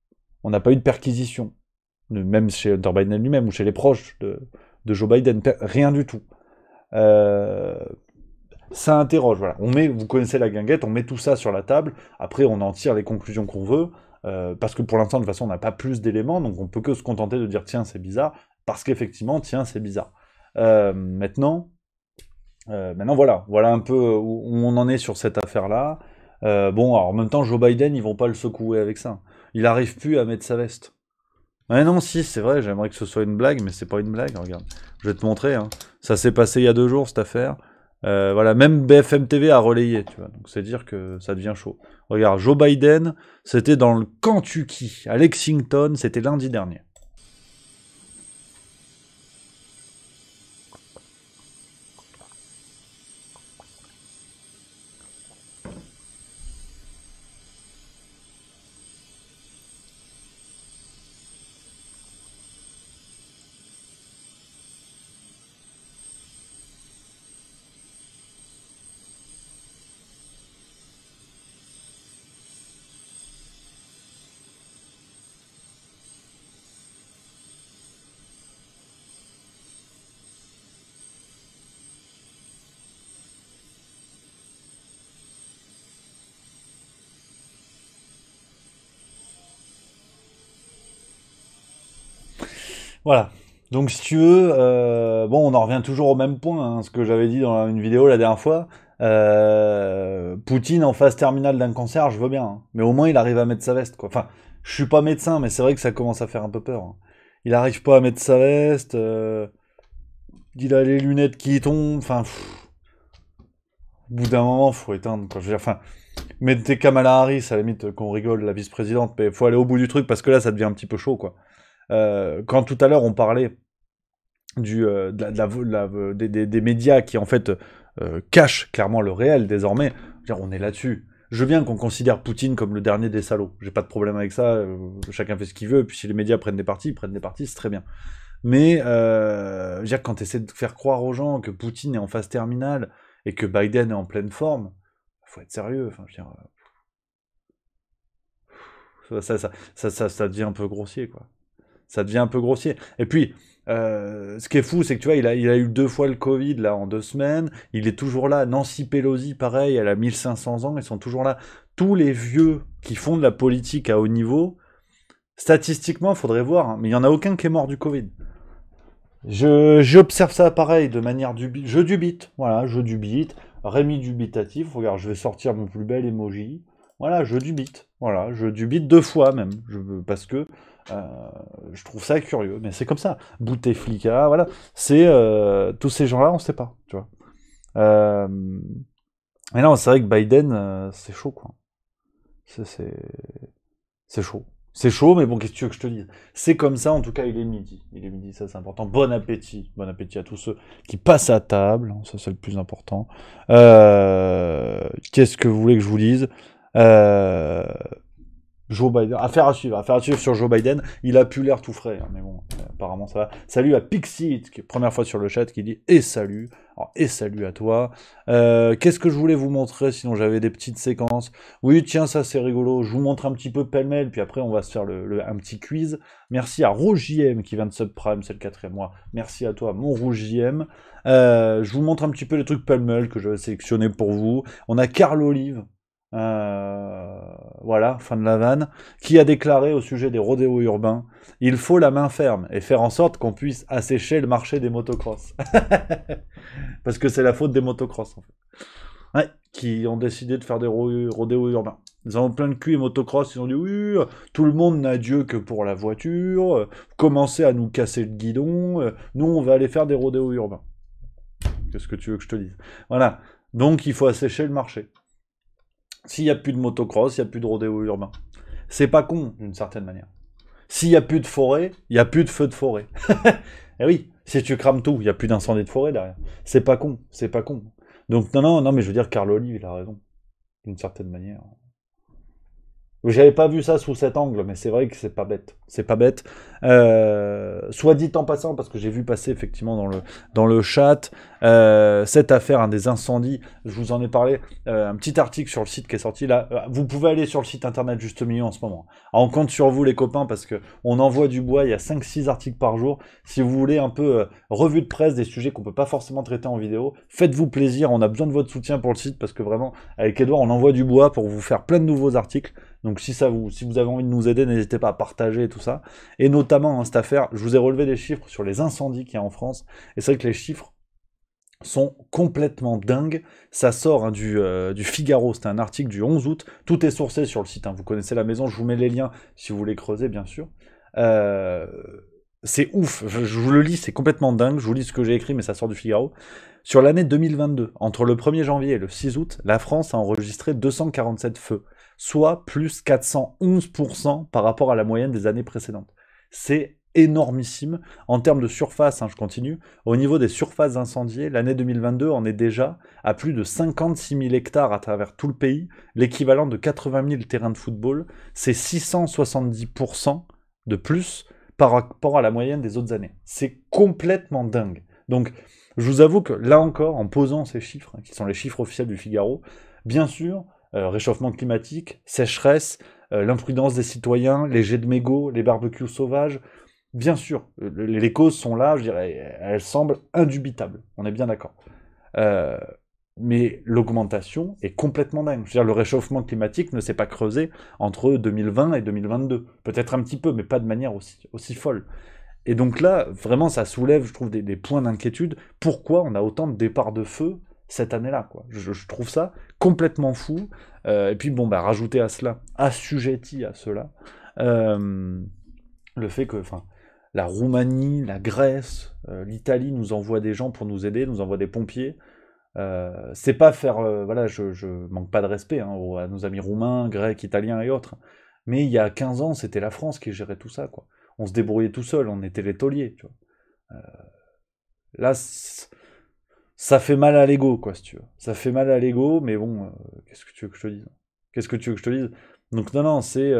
On n'a pas eu de perquisition. Même chez Hunter Biden lui-même ou chez les proches de Joe Biden. Rien du tout. Ça interroge, voilà. Vous connaissez la guinguette, on met tout ça sur la table, après on en tire les conclusions qu'on veut, parce que pour l'instant, de toute façon, on n'a pas plus d'éléments, donc on peut que se contenter de dire, tiens, c'est bizarre, parce qu'effectivement, tiens, c'est bizarre. Maintenant, voilà un peu où on en est sur cette affaire-là. Bon, alors en même temps, Joe Biden, ils vont pas le secouer avec ça. Il arrive plus à mettre sa veste. Ouais, non, si, c'est vrai, j'aimerais que ce soit une blague, mais c'est pas une blague, regarde. Je vais te montrer, hein. Ça s'est passé il y a 2 jours, cette affaire. Voilà, même BFM TV a relayé, tu vois. Donc c'est dire que ça devient chaud. Regarde, Joe Biden, c'était dans le Kentucky, à Lexington, c'était lundi dernier. Voilà. Donc, si tu veux, bon, on en revient toujours au même point, hein, ce que j'avais dit dans une vidéo la dernière fois. Poutine en phase terminale d'un cancer, je veux bien, hein. Mais au moins il arrive à mettre sa veste, quoi. Enfin, je suis pas médecin, mais c'est vrai que ça commence à faire un peu peur, hein. Il arrive pas à mettre sa veste, il a les lunettes qui tombent, enfin, au bout d'un moment, faut éteindre, quoi. Je veux dire, enfin, mettez Kamala Harris, à la limite, qu'on rigole, la vice-présidente, mais faut aller au bout du truc, parce que là, ça devient un petit peu chaud, quoi. Quand tout à l'heure, on parlait des médias qui, en fait, cachent clairement le réel, désormais, je veux dire, on est là-dessus. Je veux bien qu'on considère Poutine comme le dernier des salauds. J'ai pas de problème avec ça, chacun fait ce qu'il veut, et puis si les médias prennent des partis, ils prennent des partis, c'est très bien. Mais, je veux dire, quand tu essaies de faire croire aux gens que Poutine est en phase terminale, et que Biden est en pleine forme, faut être sérieux, enfin, je veux dire, ça devient un peu grossier, quoi. Ça devient un peu grossier. Et puis, ce qui est fou, c'est que tu vois, il a eu 2 fois le Covid, là, en 2 semaines. Il est toujours là. Nancy Pelosi, pareil, elle a 1500 ans, ils sont toujours là. Tous les vieux qui font de la politique à haut niveau, statistiquement, il faudrait voir, hein, mais il n'y en a aucun qui est mort du Covid. J'observe ça pareil, de manière je dubite. Voilà, je dubite. Rémi dubitatif. Regarde, je vais sortir mon plus bel emoji. Voilà, je dubite. Voilà, je dubite 2 fois même. Parce que je trouve ça curieux. Mais c'est comme ça. Bouteflika, voilà. C'est tous ces gens-là, on sait pas, tu vois. Euh, mais non, c'est vrai que Biden, c'est chaud, quoi. C'est chaud. C'est chaud, mais bon, qu'est-ce que tu veux que je te dise? C'est comme ça, en tout cas, il est midi. Il est midi, ça c'est important. Bon appétit. Bon appétit à tous ceux qui passent à table. Ça c'est le plus important. Qu'est-ce que vous voulez que je vous dise? Euh, Joe Biden. Affaire à suivre. Affaire à suivre sur Joe Biden. Il a plus l'air tout frais, hein, mais bon, apparemment ça va. Salut à Pixie, qui est première fois sur le chat, qui dit et salut. Alors, et salut à toi. Qu'est-ce que je voulais vous montrer? Sinon, j'avais des petites séquences. Oui, tiens, ça c'est rigolo. Je vous montre un petit peu pêle-mêle, puis après on va se faire un petit quiz. Merci à RougeJM qui vient de subprime, c'est le 4e mois. Merci à toi, mon RougeJM. Je vous montre un petit peu les trucs pêle-mêle que j'avais sélectionnés pour vous. On a Carl Olive. Voilà, fin de la vanne, qui a déclaré au sujet des rodéos urbains: il faut la main ferme et faire en sorte qu'on puisse assécher le marché des motocross. Parce que c'est la faute des motocross, en fait. Ouais, qui ont décidé de faire des rodéos urbains. Ils ont plein de cul et motocross, ils ont dit oui, tout le monde n'a Dieu que pour la voiture, commencez à nous casser le guidon, nous on va aller faire des rodéos urbains. Qu'est-ce que tu veux que je te dise? Voilà, donc il faut assécher le marché. S'il n'y a plus de motocross, il n'y a plus de rodéo urbain. C'est pas con, d'une certaine manière. S'il n'y a plus de forêt, il n'y a plus de feu de forêt. Et oui, si tu crames tout, il n'y a plus d'incendie de forêt derrière. C'est pas con, c'est pas con. Donc non, mais je veux dire, Carl Olive, il a raison. D'une certaine manière. J'avais pas vu ça sous cet angle, mais c'est vrai que c'est pas bête. C'est pas bête. Soit dit en passant, parce que j'ai vu passer effectivement dans le chat, cette affaire, des incendies, je vous en ai parlé, un petit article sur le site qui est sorti là. Vous pouvez aller sur le site internet Juste Milieu en ce moment. Alors, on compte sur vous les copains, parce que on envoie du bois, il y a 5-6 articles par jour. Si vous voulez un peu revue de presse des sujets qu'on peut pas forcément traiter en vidéo, faites-vous plaisir, on a besoin de votre soutien pour le site, parce que vraiment, avec Edouard, on envoie du bois pour vous faire plein de nouveaux articles. Donc si vous avez envie de nous aider, n'hésitez pas à partager et tout ça. Et notamment, cette affaire, je vous ai relevé des chiffres sur les incendies qu'il y a en France. Et c'est vrai que les chiffres sont complètement dingues. Ça sort du Figaro, c'était un article du 11 août. Tout est sourcé sur le site, vous connaissez la maison, je vous mets les liens si vous voulez creuser, bien sûr. C'est ouf, je vous le lis, c'est complètement dingue. Je vous lis ce que j'ai écrit, mais ça sort du Figaro. Sur l'année 2022, entre le 1er janvier et le 6 août, la France a enregistré 247 feux, soit plus 411% par rapport à la moyenne des années précédentes. C'est énormissime. En termes de surface, je continue, au niveau des surfaces incendiées, l'année 2022 en est déjà à plus de 56 000 hectares à travers tout le pays, l'équivalent de 80 000 terrains de football. C'est 670% de plus par rapport à la moyenne des autres années. C'est complètement dingue. Donc, je vous avoue que là encore, en posant ces chiffres, qui sont les chiffres officiels du Figaro, bien sûr, réchauffement climatique, sécheresse, l'imprudence des citoyens, les jets de mégots, les barbecues sauvages, bien sûr, les causes sont là, je dirais, elles semblent indubitables, on est bien d'accord. Mais l'augmentation est complètement dingue. Je veux dire, le réchauffement climatique ne s'est pas creusé entre 2020 et 2022. Peut-être un petit peu, mais pas de manière aussi folle. Et donc là, vraiment, ça soulève, je trouve, des points d'inquiétude. Pourquoi on a autant de départs de feu cette année-là, quoi. Je trouve ça complètement fou. Et puis, bon, bah, rajouter à cela, assujetti à cela, le fait que, enfin, la Roumanie, la Grèce, l'Italie nous envoient des gens pour nous aider, nous envoient des pompiers. C'est pas faire, voilà, je manque pas de respect hein, à nos amis roumains, grecs, italiens et autres. Mais il y a 15 ans, c'était la France qui gérait tout ça, quoi. On se débrouillait tout seul, on était les tauliers, tu vois. Là, ça fait mal à l'ego, quoi, si tu veux. Ça fait mal à l'ego, mais bon, qu'est-ce que tu veux que je te dise? Qu'est-ce que tu veux que je te dise? Donc non, c'est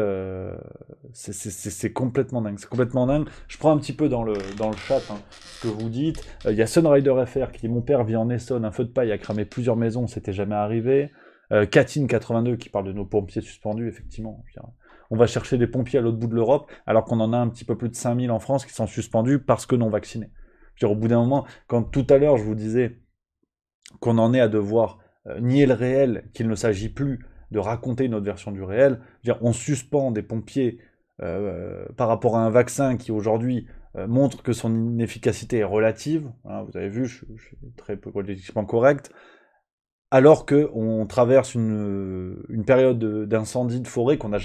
complètement dingue. C'est complètement dingue. Je prends un petit peu dans le chat hein, ce que vous dites. Il y a Sunrider FR qui dit « Mon père vit en Essonne, un feu de paille a cramé plusieurs maisons, c'était jamais arrivé. » Katine82 qui parle de nos pompiers suspendus, effectivement. On va chercher des pompiers à l'autre bout de l'Europe, alors qu'on en a un petit peu plus de 5000 en France qui sont suspendus parce que non vaccinés. Au bout d'un moment, quand tout à l'heure je vous disais qu'on en est à devoir nier le réel, qu'il ne s'agit plus de raconter une autre version du réel, on suspend des pompiers par rapport à un vaccin qui aujourd'hui montre que son efficacité est relative, hein, vous avez vu, je suis très politiquement correct, alors qu'on traverse une période d'incendie de forêt qu'on n'a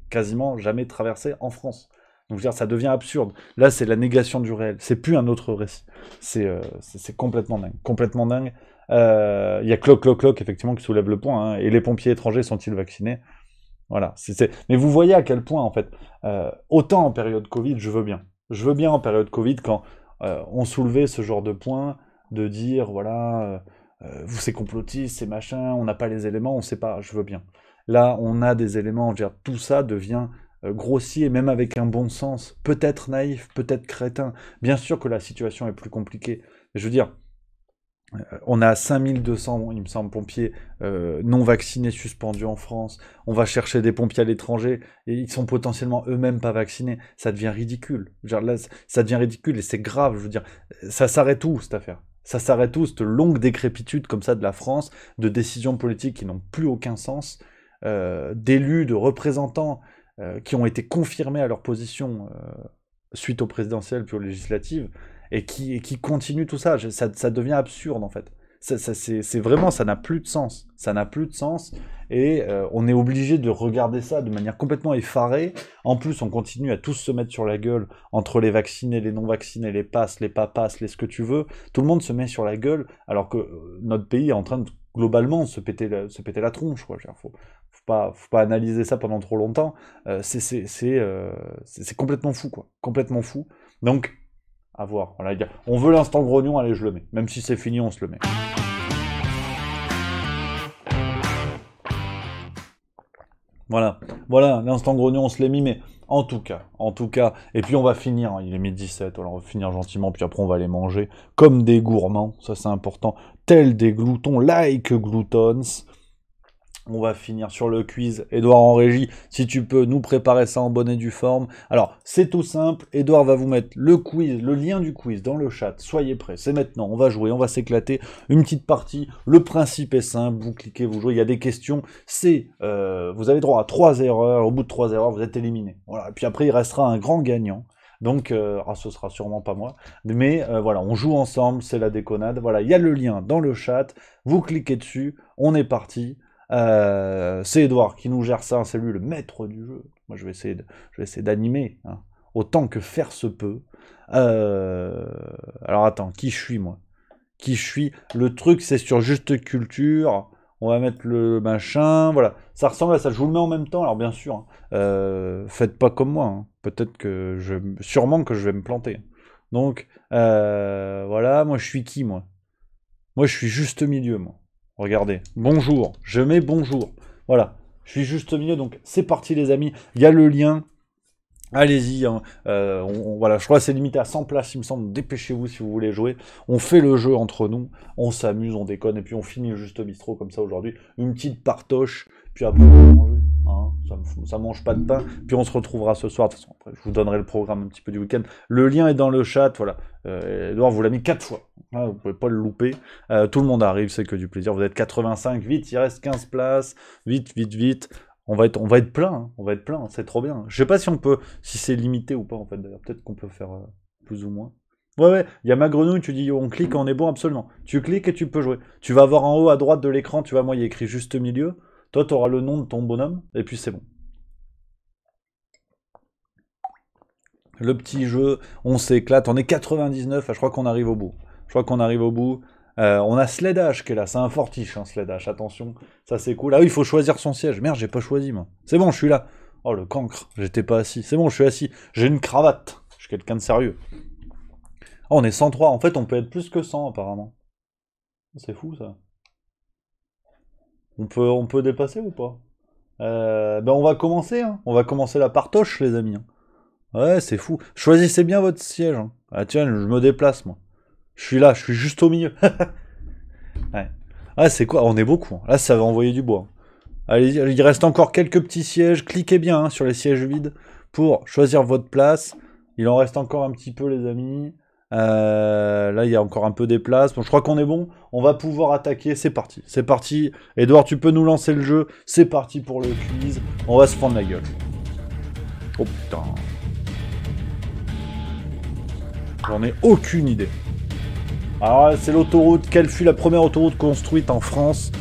quasiment jamais traversée en France. Donc je veux dire, ça devient absurde. Là, c'est la négation du réel. C'est plus un autre récit. C'est complètement dingue. Complètement dingue. Il y a Cloc, effectivement, qui soulève le point. Hein. Et les pompiers étrangers sont-ils vaccinés? Voilà. Mais vous voyez à quel point, en fait, autant en période Covid, je veux bien. Je veux bien en période Covid, quand on soulevait ce genre de point, de dire, voilà, vous c'est complotiste, c'est machin, on n'a pas les éléments, on sait pas, je veux bien. Là, on a des éléments, je veux dire, tout ça devient grossier, même avec un bon sens, peut-être naïf, peut-être crétin. Bien sûr que la situation est plus compliquée. Je veux dire, on a 5200, il me semble, pompiers non vaccinés suspendus en France. On va chercher des pompiers à l'étranger et ils sont potentiellement eux-mêmes pas vaccinés. Ça devient ridicule. Genre là, ça devient ridicule et c'est grave. Je veux dire, ça s'arrête où cette affaire? Ça s'arrête où cette longue décrépitude comme ça de la France, de décisions politiques qui n'ont plus aucun sens, d'élus, de représentants qui ont été confirmés à leur position suite aux présidentielles puis aux législatives, et qui continuent tout ça. Ça devient absurde, en fait. C'est vraiment, ça n'a plus de sens. Ça n'a plus de sens, et on est obligé de regarder ça de manière complètement effarée. En plus, on continue à tous se mettre sur la gueule, entre les vaccinés, les non-vaccinés, les passes, les pas passes, les ce que tu veux. Tout le monde se met sur la gueule, alors que notre pays est en train de, globalement, se péter la tronche, quoi. Faut pas analyser ça pendant trop longtemps. C'est complètement fou, quoi. Complètement fou. Donc, à voir. Voilà, on veut l'instant grognon, allez, je le mets. Même si c'est fini, on se le met. Voilà, l'instant grognon, on se l'est mis, mais en tout cas, et puis on va finir, hein, il est 12h17, alors on va finir gentiment, puis après on va aller manger, comme des gourmands, ça c'est important, tels des gloutons, like gloutons. On va finir sur le quiz. Edouard en régie, si tu peux nous préparer ça en bonne et due forme. Alors, c'est tout simple. Edouard va vous mettre le quiz, le lien du quiz dans le chat. Soyez prêts, c'est maintenant. On va jouer, on va s'éclater. Une petite partie. Le principe est simple. Vous cliquez, vous jouez. Il y a des questions. Vous avez droit à 3 erreurs. Au bout de 3 erreurs, vous êtes éliminé. Voilà. Et puis après, il restera un grand gagnant. Donc, ce sera sûrement pas moi. Mais voilà, on joue ensemble. C'est la déconnade. Voilà, il y a le lien dans le chat. Vous cliquez dessus. On est parti. C'est Edouard qui nous gère ça, c'est lui le maître du jeu. Moi je vais essayer d'animer, hein, autant que faire se peut. Alors attends, qui je suis moi? Qui je suis? Le truc c'est sur Juste Culture, on va mettre le machin, voilà. Ça ressemble à ça, je vous le mets en même temps, alors bien sûr, hein, faites pas comme moi, hein. Peut-être que sûrement que je vais me planter. Donc, voilà, moi je suis qui moi? Moi je suis juste milieu moi. Regardez, bonjour, je mets bonjour. Voilà, je suis juste au milieu, donc c'est parti les amis. Il y a le lien, allez-y. Hein. Voilà, je crois que c'est limité à 100 places, il me semble. Dépêchez-vous si vous voulez jouer. On fait le jeu entre nous, on s'amuse, on déconne, et puis on finit le Juste Bistrot comme ça aujourd'hui. Une petite partoche, puis après on va manger. Hein, ça mange pas de pain. Puis on se retrouvera ce soir. De toute façon, après, je vous donnerai le programme un petit peu du week-end. Le lien est dans le chat, voilà. Edouard vous l'a mis 4 fois. Ah, vous pouvez pas le louper. Tout le monde arrive, c'est que du plaisir. Vous êtes 85, vite, il reste 15 places. Vite. On va être plein, hein. On va être plein, c'est trop bien. Je sais pas si c'est limité ou pas en fait. D'ailleurs, peut-être qu'on peut faire plus ou moins. Ouais, il y a ma grenouille, tu dis on clique, on est bon, absolument. Tu cliques et tu peux jouer. Tu vas voir en haut à droite de l'écran, tu vois, moi il y a écrit juste milieu. Toi, tu auras le nom de ton bonhomme, et puis c'est bon. Le petit jeu, on s'éclate, on est 99, je crois qu'on arrive au bout. On a Sledage qui est là, c'est un fortiche, hein, Sledage, attention, ça c'est cool. Ah oui, il faut choisir son siège, merde, j'ai pas choisi moi. C'est bon, je suis là. Oh le cancre, j'étais pas assis. C'est bon, je suis assis, j'ai une cravate, je suis quelqu'un de sérieux. Oh, on est 103, en fait on peut être plus que 100 apparemment. C'est fou ça. On peut dépasser ou pas? Ben on va commencer, hein. On va commencer la partoche les amis. Hein. Ouais, c'est fou. Choisissez bien votre siège. Hein. Ah tiens, je me déplace moi. Je suis là, je suis juste au milieu. Ouais. Ah, c'est quoi? On est beaucoup. Hein. Là, ça va envoyer du bois. Allez, il reste encore quelques petits sièges. Cliquez bien hein, sur les sièges vides pour choisir votre place. Il en reste encore un petit peu, les amis. Là, il y a encore un peu des places. Bon, je crois qu'on est bon. On va pouvoir attaquer. C'est parti. C'est parti. Edouard, tu peux nous lancer le jeu. C'est parti pour le quiz. On va se prendre la gueule. Oh putain. J'en ai aucune idée. Alors c'est l'autoroute. Quelle fut la première autoroute construite en France?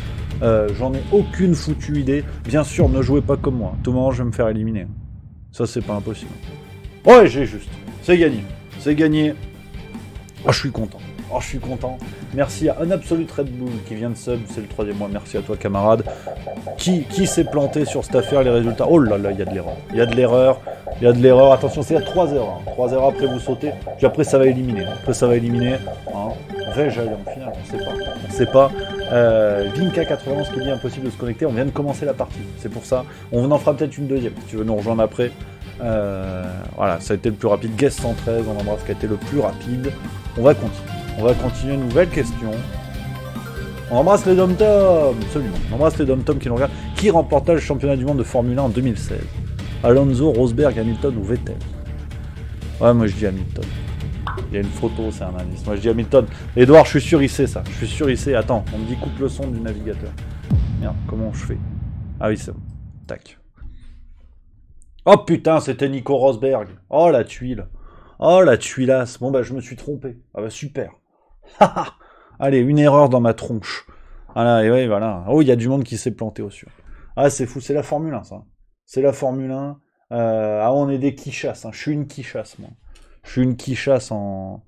J'en ai aucune foutue idée. Bien sûr, ne jouez pas comme moi. Tout moment, je vais me faire éliminer. Ça, c'est pas impossible. Ouais, j'ai juste. C'est gagné. C'est gagné. Oh, je suis content. Oh, je suis content. Merci à un Absolute Red Bull qui vient de sub. C'est le 3e mois. Merci à toi, camarade. Qui s'est planté sur cette affaire, les résultats? Oh là là, il y a de l'erreur. Il y a de l'erreur. Il y a de l'erreur. Attention, c'est à 3 heures. Hein. 3 heures après, vous sautez. Puis après, ça va éliminer. Après, ça va éliminer. Hein. Vais-je aller en finale? On sait pas. On sait pas. Vinka91 qui dit impossible de se connecter. On vient de commencer la partie. C'est pour ça. On en fera peut-être une deuxième. Si tu veux nous rejoindre après. Voilà, ça a été le plus rapide. Guest 113, on embrasse qui a été le plus rapide. On va continuer. On va continuer une nouvelle question. On embrasse les dom-toms, absolument. On embrasse les dom-toms qui nous regardent. Qui remporta le championnat du monde de Formule 1 en 2016? Alonso, Rosberg, Hamilton ou Vettel? Ouais, moi je dis Hamilton. Il y a une photo, c'est un indice. Moi je dis Hamilton. Edouard, je suis sûr il sait ça. Je suis sûr il sait. Attends, on me dit coupe le son du navigateur. Merde, comment je fais? Ah oui, c'est bon. Tac. Oh putain, c'était Nico Rosberg. Oh la tuile. Oh la tuilasse. Bon bah je me suis trompé. Ah bah super. Allez, une erreur dans ma tronche. Voilà, et ouais, voilà. Oh, il y a du monde qui s'est planté au sûr. Ah, c'est fou, c'est la Formule 1, ça. C'est la Formule 1. Ah, on est des quichasses. Hein. Je suis une quichasse, moi. Je suis une quichasse en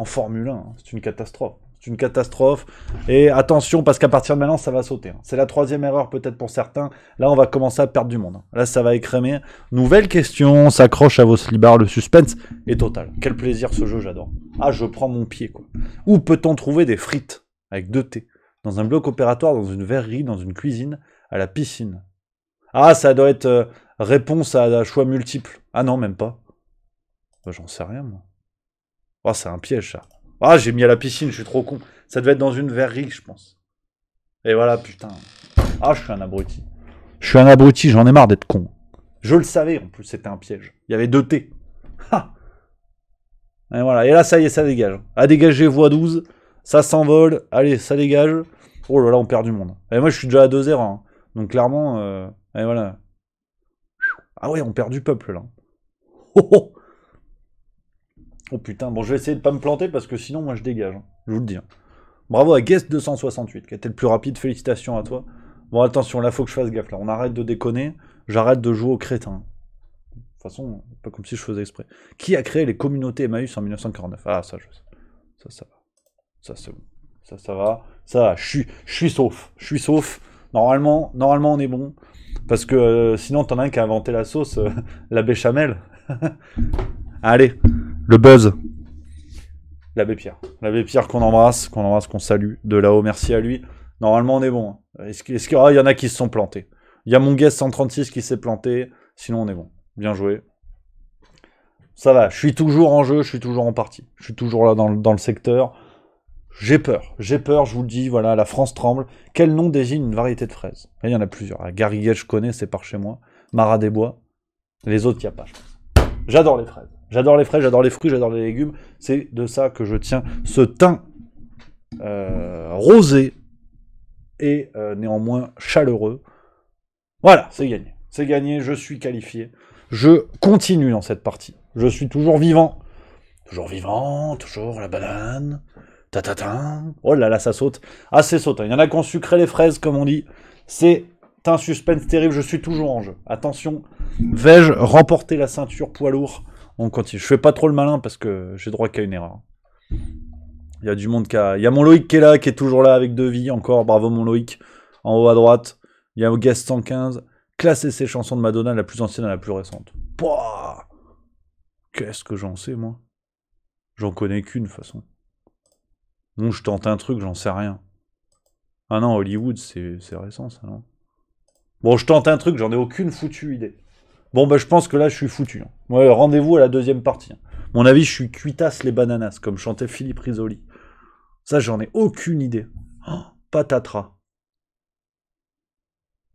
Formule 1. Hein. C'est une catastrophe. C'est une catastrophe. Et attention, parce qu'à partir de maintenant, ça va sauter. Hein. C'est la 3e erreur peut-être pour certains. Là, on va commencer à perdre du monde. Hein. Là, ça va écrémer. Nouvelle question. On s'accroche à vos slibards. Le suspense est total. Quel plaisir ce jeu, j'adore. Ah, je prends mon pied, quoi. Où peut-on trouver des frites avec 2 T? Dans un bloc opératoire, dans une verrerie, dans une cuisine, à la piscine. Ah, ça doit être réponse à choix multiples. Ah non, même pas. Bah, j'en sais rien, moi. Oh, c'est un piège, ça. Ah, j'ai mis à la piscine, je suis trop con. Ça devait être dans une verrerie, je pense. Et voilà, putain. Ah, je suis un abruti. Je suis un abruti, j'en ai marre d'être con. Je le savais, en plus, c'était un piège. Il y avait 2 T. Ha! Et voilà, et là, ça y est, ça dégage. À dégager, voie 12. Ça s'envole. Allez, ça dégage. Oh là là, on perd du monde. Et moi, je suis déjà à 2-0. Hein. Donc, clairement, et voilà. Ah ouais, on perd du peuple, là. Oh, oh. Oh putain, bon je vais essayer de pas me planter parce que sinon moi je dégage, hein. Je vous le dis. Hein. Bravo à Guest268 qui a été le plus rapide, félicitations à toi. Bon attention, là faut que je fasse gaffe là, on arrête de déconner, j'arrête de jouer au crétin. De toute façon, pas comme si je faisais exprès. Qui a créé les communautés Emmaüs en 1949? Ah ça je sais. Ça va. Ça c'est bon. Ça va. Ça va, je suis sauf. Je suis sauf. Normalement on est bon. Parce que sinon t'en as un qui a inventé la sauce, la béchamel. Allez. Le buzz. L'abbé Pierre. L'abbé Pierre qu'on embrasse, qu'on salue de là-haut. Merci à lui. Normalement, on est bon. Hein. Est-ce qu'il y en a qui se sont plantés? Il y a mon guest 136 qui s'est planté. Sinon, on est bon. Bien joué. Ça va. Je suis toujours en jeu. Je suis toujours en partie. Je suis toujours là dans le secteur. J'ai peur. J'ai peur, je vous le dis. Voilà, la France tremble. Quel nom désigne une variété de fraises? Il y en a plusieurs. Gariguette, je connais, c'est par chez moi. Marat des Bois. Les autres, il n'y a pas, je pense. J'adore les fraises. J'adore les fraises, j'adore les fruits, j'adore les légumes. C'est de ça que je tiens ce teint rosé et néanmoins chaleureux. Voilà, c'est gagné. C'est gagné, je suis qualifié. Je continue dans cette partie. Je suis toujours vivant. Toujours vivant, toujours la banane. Ta-ta-ta. Oh là là, ça saute. Ah, c'est sautant. Il y en a qui ont sucré les fraises, comme on dit. C'est un suspense terrible. Je suis toujours en jeu. Attention. Vais-je remporter la ceinture poids lourd? On continue. Je fais pas trop le malin parce que j'ai droit qu'à une erreur. Il y a du monde qui a... Il y a mon Loïc qui est là, qui est toujours là avec 2 vies encore. Bravo mon Loïc. En haut à droite. Il y a Guest 115. Classer ses chansons de Madonna, la plus ancienne à la plus récente. Pouah, qu'est-ce que j'en sais, moi? J'en connais qu'une, de toute façon. Bon, je tente un truc, j'en sais rien. Ah non, Hollywood, c'est récent, ça, non? Bon, je tente un truc, j'en ai aucune foutue idée. Bon, bah, je pense que là, je suis foutu. Hein. Ouais, rendez-vous à la deuxième partie. Hein. Mon avis, je suis cuitasse les bananas, comme chantait Philippe Risoli. Ça, j'en ai aucune idée. Oh, patatras.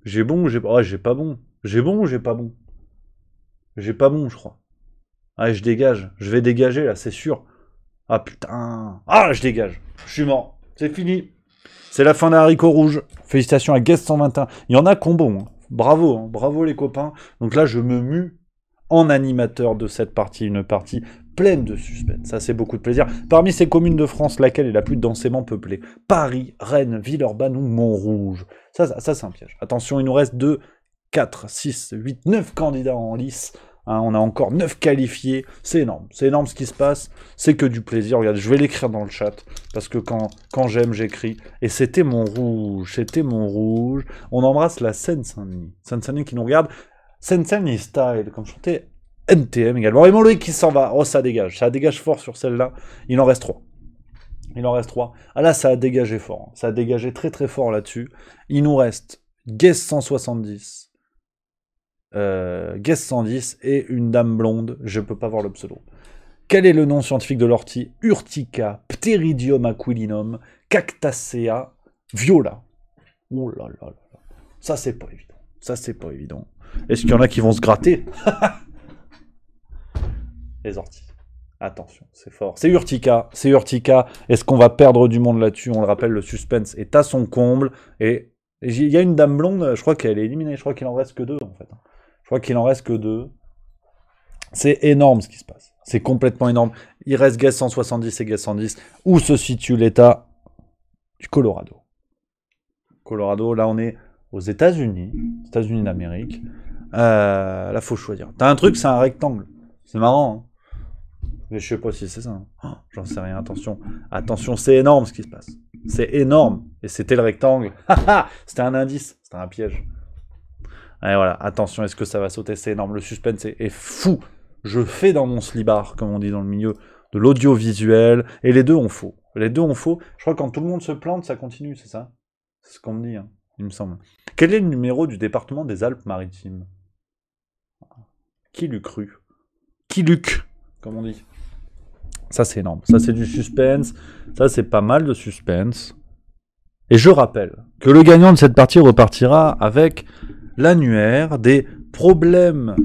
J'ai bon ou j'ai pas... Ah, j'ai pas bon. J'ai bon ou j'ai pas bon? J'ai pas bon, je crois. Ah, je dégage. Je vais dégager, là, c'est sûr. Ah, putain. Ah, je dégage. Je suis mort. C'est fini. C'est la fin d'un haricot rouge. Félicitations à Guest 121. Il y en a qui ont bon. Hein. Bravo. Hein. Bravo, les copains. Donc là, je me mue en animateur de cette partie. Une partie pleine de suspense. Ça, c'est beaucoup de plaisir. Parmi ces communes de France, laquelle est la plus densément peuplée? Paris, Rennes, Villeurbanne ou Montrouge? Ça c'est un piège. Attention, il nous reste 2, 4, 6, 8, 9 candidats en lice. Hein, on a encore 9 qualifiés. C'est énorme. C'est énorme ce qui se passe. C'est que du plaisir. Regarde, je vais l'écrire dans le chat. Parce que quand j'aime, j'écris. Et c'était mon rouge. C'était mon rouge. On embrasse la Seine-Saint-Denis. Seine-Saint-Denis qui nous regarde. Seine-Saint-Denis style. Comme chantait NTM également. Et mon Loïc qui s'en va. Oh, ça dégage. Ça dégage fort sur celle-là. Il en reste 3. Il en reste 3. Ah là, ça a dégagé fort. Ça a dégagé très très fort là-dessus. Il nous reste Guest 170. Guest 110 et une dame blonde. Je peux pas voir le pseudo. Quel est le nom scientifique de l'ortie? Urtica Pteridium aquilinum Cactacea viola. Oh là là là. Ça, c'est pas évident. Ça, c'est pas évident. Est-ce qu'il y en a qui vont se gratter? Les orties. Attention, c'est fort. C'est Urtica. C'est Urtica. Est-ce qu'on va perdre du monde là-dessus? On le rappelle, le suspense est à son comble. Et il y a une dame blonde, je crois qu'elle est éliminée. Je crois qu'il en reste que 2, en fait. Je crois qu'il en reste que 2. C'est énorme ce qui se passe. C'est complètement énorme. Il reste Guest 170 et Guest 110. Où se situe l'État du Colorado? Colorado, là on est aux États-Unis d'Amérique. Là faut choisir. T'as un truc, c'est un rectangle. C'est marrant. Hein, mais je sais pas si c'est ça. Hein. Oh, j'en sais rien. Attention. Attention, c'est énorme ce qui se passe. C'est énorme. Et c'était le rectangle. C'était un indice. C'était un piège. Et voilà, attention, est-ce que ça va sauter? C'est énorme, le suspense est fou. Je fais dans mon slibard, comme on dit dans le milieu de l'audiovisuel, et les deux ont faux. Les deux ont faux. Je crois que quand tout le monde se plante, ça continue, c'est ça? C'est ce qu'on me dit, hein, il me semble. Quel est le numéro du département des Alpes-Maritimes? Qui l'eût cru? Qui l'eût, comme on dit? Ça, c'est énorme. Ça, c'est du suspense. Ça, c'est pas mal de suspense. Et je rappelle que le gagnant de cette partie repartira avec l'annuaire des problèmes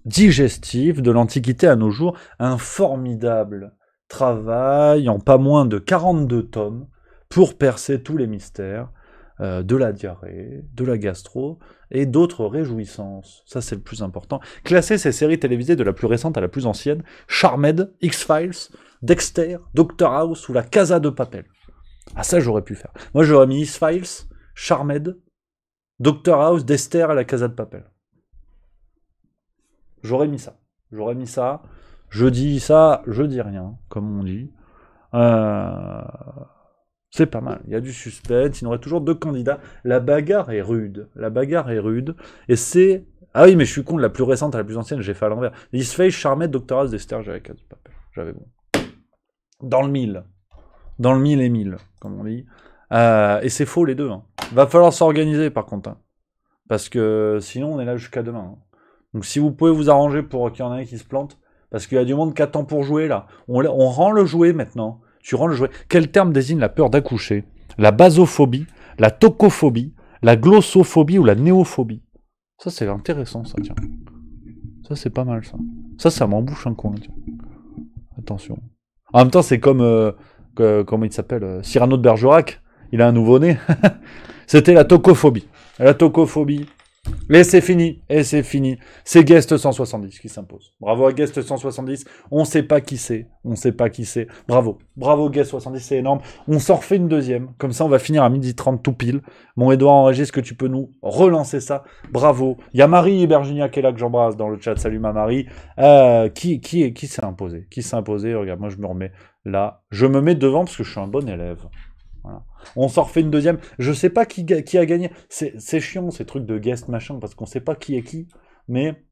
digestifs de l'Antiquité à nos jours. Un formidable travail en pas moins de 42 tomes pour percer tous les mystères de la diarrhée, de la gastro et d'autres réjouissances. Ça, c'est le plus important. Classer ces séries télévisées de la plus récente à la plus ancienne. Charmed, X-Files, Dexter, Doctor House ou la Casa de Papel. Ah, ça, j'aurais pu faire. Moi, j'aurais mis X-Files, Charmed, Doctor House, Dexter à la Casa de Papel. J'aurais mis ça. J'aurais mis ça. Je dis ça, je dis rien, comme on dit. C'est pas mal. Il y a du suspense. Il y aurait toujours 2 candidats. La bagarre est rude. La bagarre est rude. Et c'est... Ah oui, mais je suis con. De la plus récente à la plus ancienne, j'ai fait à l'envers. X-Files, Charmed, Doctor House, Dexter, j'avais la Casa de Papel. J'avais bon. Dans le 1000. Dans le 1000 et 1000, comme on dit. Et c'est faux les deux. Hein. Va falloir s'organiser par contre. Hein. Parce que sinon on est là jusqu'à demain. Hein. Donc si vous pouvez vous arranger pour qu'il y en ait un qui se plante. Parce qu'il y a du monde qui attend pour jouer là. On rend le jouet maintenant. Tu rends le jouet. Quel terme désigne la peur d'accoucher? La basophobie, la tocophobie, la glossophobie ou la néophobie? Ça c'est intéressant ça, tiens. Ça c'est pas mal ça. Ça m'embouche un coin, tiens. Attention. En même temps c'est comme... comment il s'appelle? Cyrano de Bergerac. Il a un nouveau-né. C'était la tocophobie. La tocophobie. Et c'est fini, et c'est fini. C'est Guest 170 qui s'impose. Bravo à Guest 170. On sait pas qui c'est. On sait pas qui c'est. Bravo. Bravo Guest 70, c'est énorme. On s'en refait une deuxième. Comme ça, on va finir à 12h30 tout pile. Mon Edouard Enrégis, est-ce que tu peux nous relancer ça? Bravo. Il y a Marie et Virginia qui est là, que j'embrasse dans le chat. Salut ma Marie. Qui s'est imposé? Qui s'est imposé? Regarde, moi je me remets là. Je me mets devant parce que je suis un bon élève. Voilà. On s'en refait une deuxième. Je sais pas qui a gagné. C'est chiant ces trucs de guest machin parce qu'on sait pas qui est qui. Mais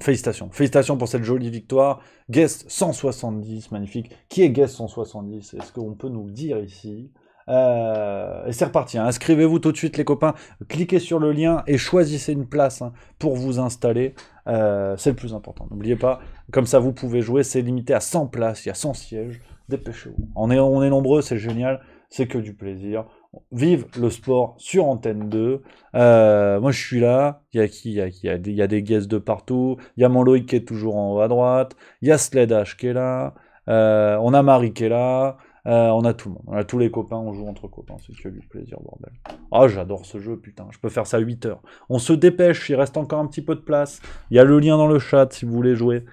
félicitations. Félicitations pour cette jolie victoire. Guest 170, magnifique. Qui est Guest 170? Est-ce qu'on peut nous le dire ici? Et c'est reparti. Hein. Inscrivez-vous tout de suite les copains. Cliquez sur le lien et choisissez une place hein, pour vous installer. C'est le plus important. N'oubliez pas. Comme ça vous pouvez jouer. C'est limité à 100 places. Il y a 100 sièges. Dépêchez-vous. On est nombreux. C'est génial. C'est que du plaisir. Vive le sport sur Antenne 2. Moi, je suis là. Il y a qui? Il y a des guests de partout. Il y a mon Loïc qui est toujours en haut à droite. Il y a Sledage qui est là. On a Marie qui est là. On a tout le monde. On a tous les copains. On joue entre copains. C'est que du plaisir, bordel. Ah, j'adore ce jeu, putain. Je peux faire ça à 8 heures. On se dépêche. Il reste encore un petit peu de place. Il y a le lien dans le chat si vous voulez jouer.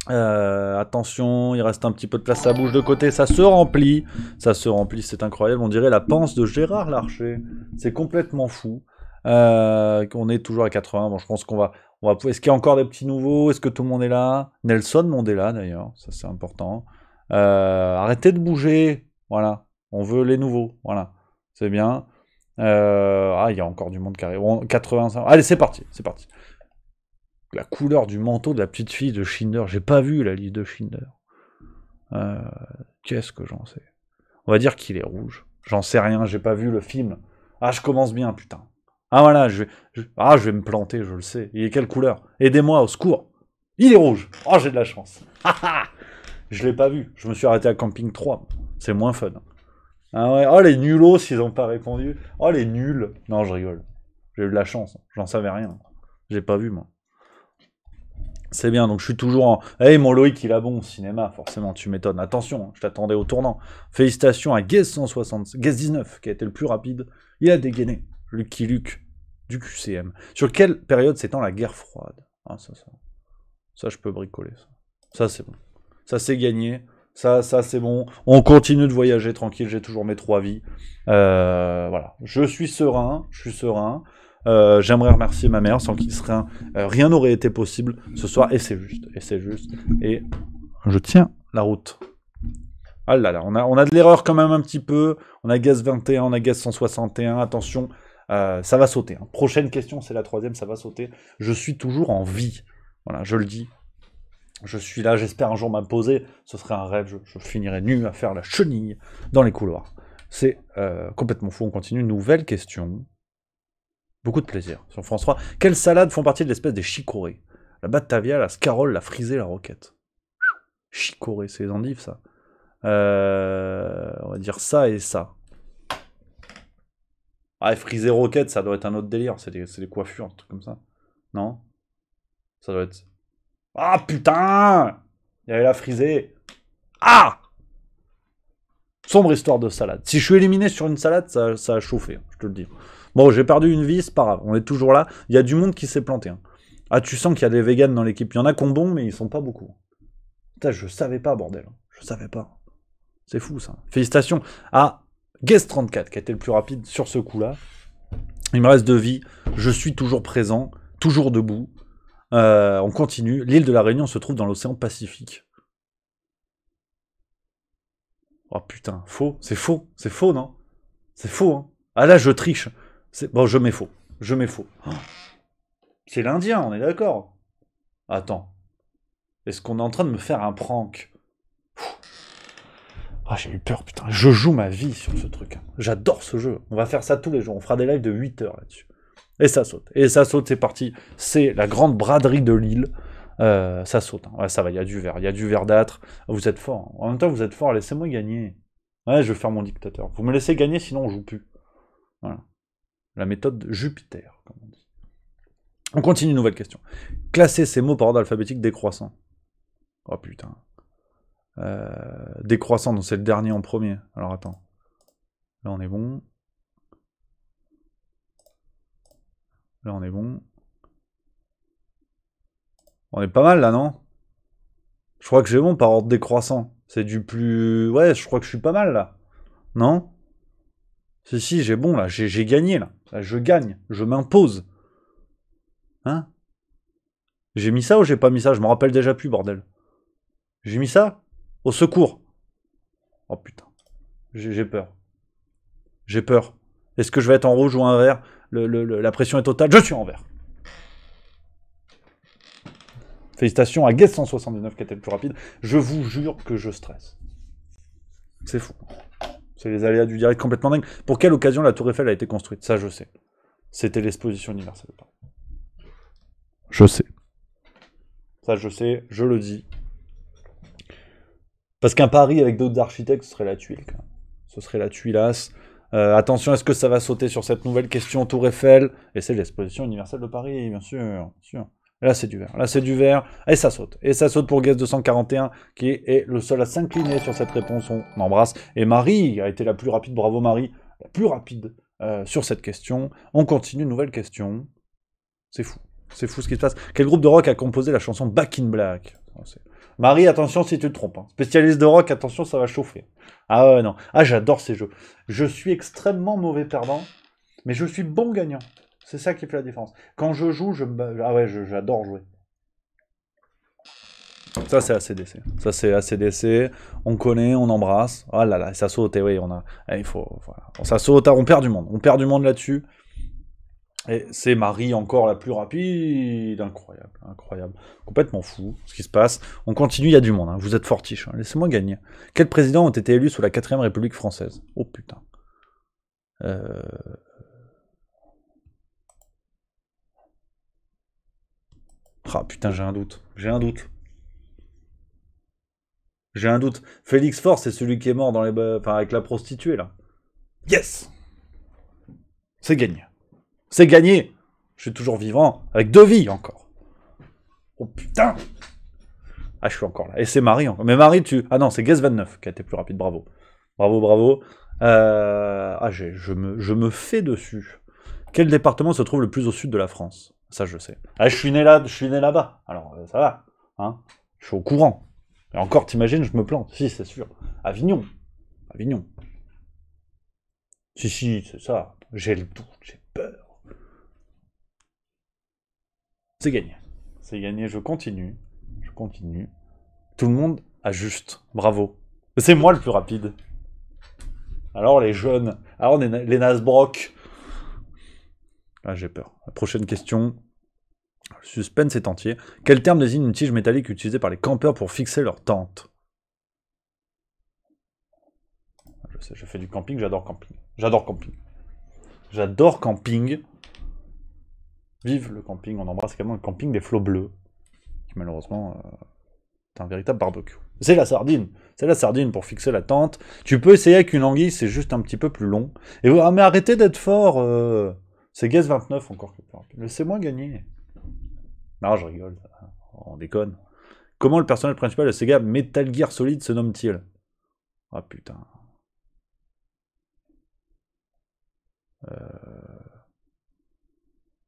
Attention, il reste un petit peu de place, ça bouge de côté, ça se remplit, c'est incroyable, on dirait la panse de Gérard Larcher, c'est complètement fou, on est toujours à 80, bon je pense qu'on va est-ce qu'il y a encore des petits nouveaux, est-ce que tout le monde est là? Nelson Mandela d'ailleurs, ça c'est important, arrêtez de bouger, voilà, on veut les nouveaux, voilà, c'est bien, il y a encore du monde carré, bon, 85, allez c'est parti, la couleur du manteau de la petite fille de Schindler. J'ai pas vu la liste de Schindler. Qu'est-ce que j'en sais? On va dire qu'il est rouge. J'en sais rien, j'ai pas vu le film. Ah, je commence bien, putain. Ah voilà, je vais me planter, je le sais. Il est quelle couleur? Aidez-moi, au secours. Il est rouge. Oh, j'ai de la chance. Je l'ai pas vu. Je me suis arrêté à Camping 3. C'est moins fun. Ah ouais. Oh, les nulos, s'ils ont pas répondu. Oh, les nuls. Non, je rigole. J'ai eu de la chance. J'en savais rien. J'ai pas vu, moi. C'est bien, donc je suis toujours en... Hey, mon Loïc, il a bon au cinéma, forcément, tu m'étonnes. Attention, je t'attendais au tournant. Félicitations à Guest 160, Guest 19, qui a été le plus rapide. Il a dégainé. Lucky Luke, du QCM. Sur quelle période s'étend la guerre froide? Ah, ça, je peux bricoler, ça. Ça, c'est bon. Ça, c'est gagné. Ça, c'est bon. On continue de voyager tranquille, j'ai toujours mes 3 vies. Voilà. Je suis serein. J'aimerais remercier ma mère, sans qui rien n'aurait été possible ce soir, et c'est juste, et je tiens la route. Ah là là, on a de l'erreur quand même un petit peu, on a Gaz 21, on a Gaz 161, attention, ça va sauter. Hein. Prochaine question, c'est la 3e, ça va sauter. Je suis toujours en vie, voilà, je le dis. Je suis là, j'espère un jour m'imposer, ce serait un rêve, je finirai nu à faire la chenille dans les couloirs. C'est complètement fou, on continue, nouvelle question. Beaucoup de plaisir sur France 3. Quelles salades font partie de l'espèce des chicorées? La Batavia, la Scarole, la frisée, la roquette. Chicorée, c'est les endives, ça. On va dire ça et ça. Ah, frisée roquette, ça doit être un autre délire. C'est des coiffures, un truc comme ça. Non? Ça doit être... Ah, putain! Il y avait la frisée. Ah! Sombre histoire de salade. Si je suis éliminé sur une salade, ça a chauffé, je te le dis. Bon, j'ai perdu une vie, c'est pas grave. On est toujours là. Il y a du monde qui s'est planté. Hein. Ah, tu sens qu'il y a des véganes dans l'équipe. Il y en a qui ont bon, mais ils sont pas beaucoup. Putain, je savais pas, bordel. Je savais pas. C'est fou, ça. Félicitations à Guest34, qui a été le plus rapide sur ce coup-là. Il me reste 2 vies. Je suis toujours présent, toujours debout. On continue. L'île de la Réunion se trouve dans l'océan Pacifique. Oh putain, faux. C'est faux, non? C'est faux, hein. Ah là, je triche. Bon, je mets faux. Oh. C'est l'Indien, on est d'accord. Attends. Est-ce qu'on est en train de me faire un prank? Ah, j'ai eu peur, putain. Je joue ma vie sur ce truc. J'adore ce jeu. On va faire ça tous les jours. On fera des lives de 8 heures là-dessus. Et ça saute, c'est parti. C'est la grande braderie de l'île. Ça saute. Hein. Ouais, ça va, il y a du vert. Il y a du verdâtre. Vous êtes fort. Hein. En même temps, vous êtes fort. Laissez-moi gagner. Ouais, je vais faire mon dictateur. Vous me laissez gagner, sinon on joue plus. Voilà. La méthode Jupiter, comme on dit. On continue, nouvelle question. Classer ces mots par ordre alphabétique décroissant. Oh putain. Décroissant, donc c'est le dernier en premier. Alors attends. Là on est bon. Là, on est bon. On est pas mal, là, non? Je crois que j'ai bon par ordre décroissant. C'est du plus... Ouais, je crois que je suis pas mal, là. Non? Si, j'ai bon, là. J'ai gagné, là. Là. Je gagne. Je m'impose. Hein? J'ai mis ça ou j'ai pas mis ça? Je me rappelle déjà plus, bordel. J'ai mis ça? Au secours. Oh, putain. J'ai peur. J'ai peur. Est-ce que je vais être en rouge ou en vert? La pression est totale. Je suis en vert. Félicitations à Guess 179 qui était le plus rapide. Je vous jure que je stresse. C'est fou. C'est les aléas du direct complètement dingue. Pour quelle occasion la Tour Eiffel a été construite? Ça, je sais. C'était l'exposition universelle de Paris. Je sais. Ça, je sais. Je le dis. Parce qu'un Paris avec d'autres architectes, ce serait la tuile, quand même. Ce serait la tuilasse. Attention, est-ce que ça va sauter sur cette nouvelle question Tour Eiffel? Et c'est l'exposition universelle de Paris, bien sûr. Bien sûr. Et là, c'est du vert. Là, c'est du vert. Et ça saute. Et ça saute pour Guess 241, qui est le seul à s'incliner sur cette réponse. On embrasse. Et Marie a été la plus rapide. Bravo, Marie. La plus rapide sur cette question. On continue, nouvelle question. C'est fou. C'est fou ce qui se passe. Quel groupe de rock a composé la chanson Back in Black? Marie, attention si tu te trompes. Hein. Spécialiste de rock, attention, ça va chauffer. Ah ouais, non. Ah, j'adore ces jeux. Je suis extrêmement mauvais perdant, mais je suis bon gagnant. C'est ça qui fait la différence. Quand je joue, ah ouais, j'adore jouer. Ça, c'est ACDC. Ça, c'est ACDC. On connaît, on embrasse. Oh là là, ça saute. Et oui, on a... il faut... Voilà. Ça saute, on perd du monde. On perd du monde là-dessus. Et c'est Marie encore la plus rapide. Incroyable, incroyable. Complètement fou ce qui se passe. On continue, il y a du monde. Hein. Vous êtes fortiche. Hein. Laissez-moi gagner. Quels présidents ont été élus sous la 4ème République française? Oh putain. Ah putain, j'ai un doute. J'ai un doute. J'ai un doute. Félix Faure, c'est celui qui est mort dans les... enfin, avec la prostituée, là. Yes! C'est gagné. C'est gagné! Je suis toujours vivant, avec 2 vies encore. Oh putain! Ah, je suis encore là. Et c'est Marie encore. Mais Marie, tu... Ah non, c'est Guess 29 qui a été plus rapide. Bravo. Bravo, bravo. Ah, je me fais dessus. Quel département se trouve le plus au sud de la France? Ça, je sais. Ah, je suis né là-bas. Alors, ça va. Hein, je suis au courant. Et encore, t'imagines, je me plante. Si, c'est sûr. Avignon. Avignon. Si, c'est ça. J'ai le doute, j'ai peur. C'est gagné. C'est gagné, je continue. Je continue. Tout le monde ajuste. Bravo. C'est moi le plus rapide. Alors les jeunes. Alors les Nasbrock. Ah, j'ai peur. La prochaine question. Le suspense est entier. Quel terme désigne une tige métallique utilisée par les campeurs pour fixer leur tente? Je sais, je fais du camping, j'adore camping. J'adore camping. J'adore camping. Vive le camping, on embrasse également le camping des flots bleus. Qui malheureusement est un véritable barbecue. C'est la sardine. C'est la sardine pour fixer la tente. Tu peux essayer avec une anguille, c'est juste un petit peu plus long. Et ah, mais arrêtez d'être fort. C'est Guess 29 encore. Laissez-moi gagner. Non, je rigole. On déconne. Comment le personnage principal de Sega Metal Gear Solid se nomme-t-il? Ah putain.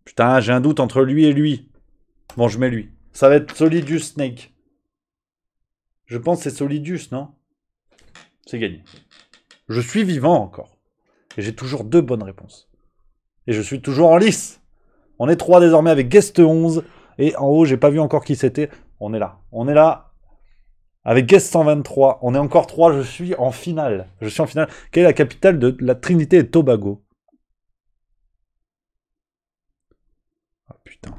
Putain, j'ai un doute entre lui et lui. Bon, je mets lui. Ça va être Solidus Snake. Je pense que c'est Solidus, non? C'est gagné. Je suis vivant encore. Et j'ai toujours 2 bonnes réponses. Et je suis toujours en lice. On est 3 désormais avec Guest 11. Et en haut, j'ai pas vu encore qui c'était. On est là. On est là. Avec Guest 123. On est encore 3. Je suis en finale. Je suis en finale. Quelle est la capitale de la Trinité et Tobago? Ah putain.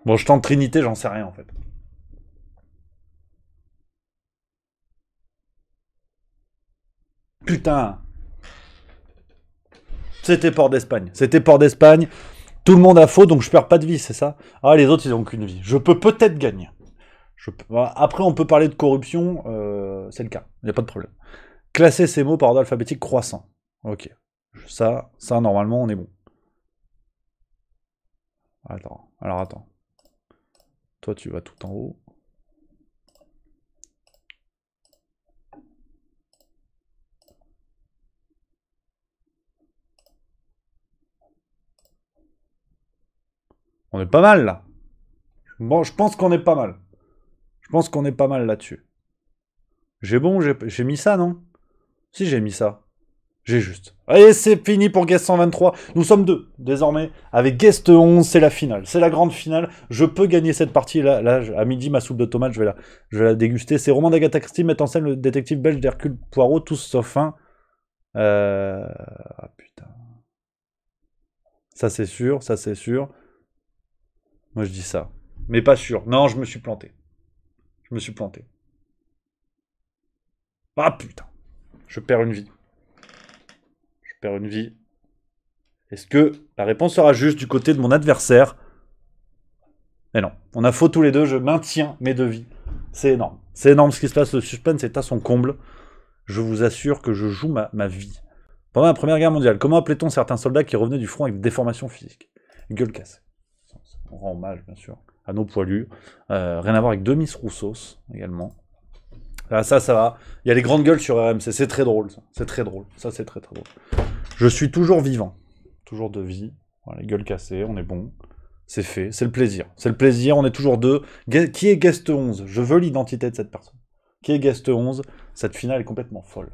Bon, je tente Trinité, j'en sais rien en fait. Putain. C'était Port d'Espagne. C'était Port d'Espagne. Tout le monde a faux, donc je perds pas de vie, c'est ça? Ah, les autres, ils ont qu'une vie. Je peux peut-être gagner. Après, on peut parler de corruption. C'est le cas. Il n'y a pas de problème. Classer ces mots par ordre alphabétique croissant. Ok. Ça, normalement, on est bon. Attends. Alors, attends. Toi, tu vas tout en haut. On est pas mal, là. Bon, je pense qu'on est pas mal. Je pense qu'on est pas mal là-dessus. J'ai mis ça, non? Si, j'ai mis ça. J'ai juste. Et c'est fini pour Guest 123. Nous sommes 2, désormais. Avec Guest 11, c'est la finale. C'est la grande finale. Je peux gagner cette partie. Là, à midi, ma soupe de tomate, je vais la déguster. C'est roman d'Agatha Christie, met en scène le détective belge d'Hercule Poirot, tous sauf un. Ah, putain. Ça, c'est sûr, ça, c'est sûr. Moi, je dis ça. Mais pas sûr. Non, je me suis planté. Je me suis planté. Ah, putain. Je perds une vie. Je perds une vie. Est-ce que la réponse sera juste du côté de mon adversaire? Mais non. On a faux tous les deux. Je maintiens mes 2 vies. C'est énorme. C'est énorme ce qui se passe. Le suspense est à son comble. Je vous assure que je joue ma vie. Pendant la Première Guerre mondiale, comment appelait-on certains soldats qui revenaient du front avec des déformations physiques? Gueule cassée. On rend hommage, bien sûr, à nos poilus. Rien à voir avec Demis Roussos, également. Là, ça va. Il y a les grandes gueules sur RMC. C'est très drôle, ça. C'est très drôle. Ça, c'est très, très drôle. Je suis toujours vivant. Toujours de vie. Voilà, les gueules cassées, on est bon. C'est fait. C'est le plaisir. C'est le plaisir. On est toujours 2. Qui est Guest 11? Je veux l'identité de cette personne. Qui est Guest 11? Cette finale est complètement folle.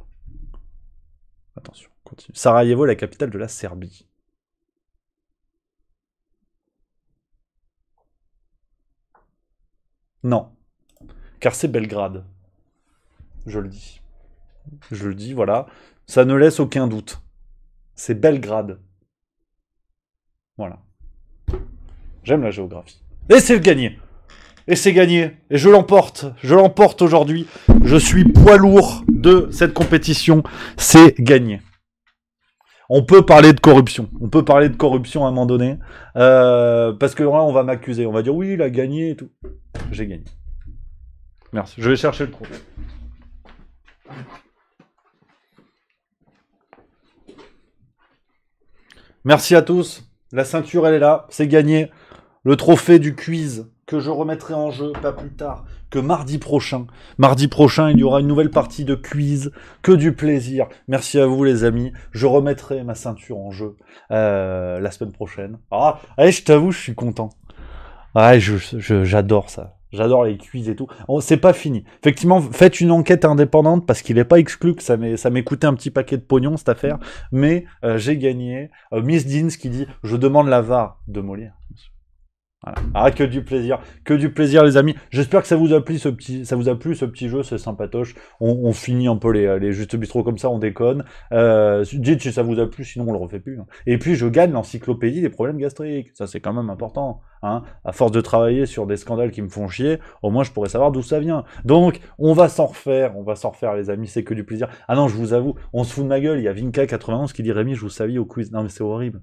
Attention, continue. Sarajevo, la capitale de la Serbie. Non. Car c'est Belgrade. Je le dis. Je le dis, voilà. Ça ne laisse aucun doute. C'est Belgrade. Voilà. J'aime la géographie. Et c'est gagné. Et c'est gagné. Et je l'emporte. Je l'emporte aujourd'hui. Je suis poids lourd de cette compétition. C'est gagné. On peut parler de corruption. On peut parler de corruption à un moment donné. Parce que là, on va m'accuser. On va dire, oui, il a gagné et tout. J'ai gagné. Merci. Je vais chercher le trou. Merci à tous. La ceinture, elle est là. C'est gagné. Le trophée du quiz que je remettrai en jeu pas plus tard que mardi prochain. Mardi prochain, il y aura une nouvelle partie de quiz. Que du plaisir. Merci à vous, les amis. Je remettrai ma ceinture en jeu la semaine prochaine. Ah, allez, je t'avoue, je suis content. Ouais, j'adore ça. J'adore les quiz et tout. C'est pas fini. Effectivement, faites une enquête indépendante parce qu'il n'est pas exclu que ça m'ait coûté un petit paquet de pognon cette affaire. Mais j'ai gagné. Miss Deans qui dit « Je demande la VAR de Molière ». Voilà. Ah, que du plaisir les amis. J'espère que ça vous a plu ce petit jeu, c'est sympatoche. On finit un peu les Juste Bistrot comme ça, on déconne. Dites si ça vous a plu, sinon on le refait plus. Hein. Et puis je gagne l'encyclopédie des problèmes gastriques, ça c'est quand même important. Hein. À force de travailler sur des scandales qui me font chier, au moins je pourrais savoir d'où ça vient. Donc on va s'en refaire les amis, c'est que du plaisir. Ah non, je vous avoue, on se fout de ma gueule, il y a Vinka91 qui dit Rémi, je vous savais au quiz. Non mais c'est horrible.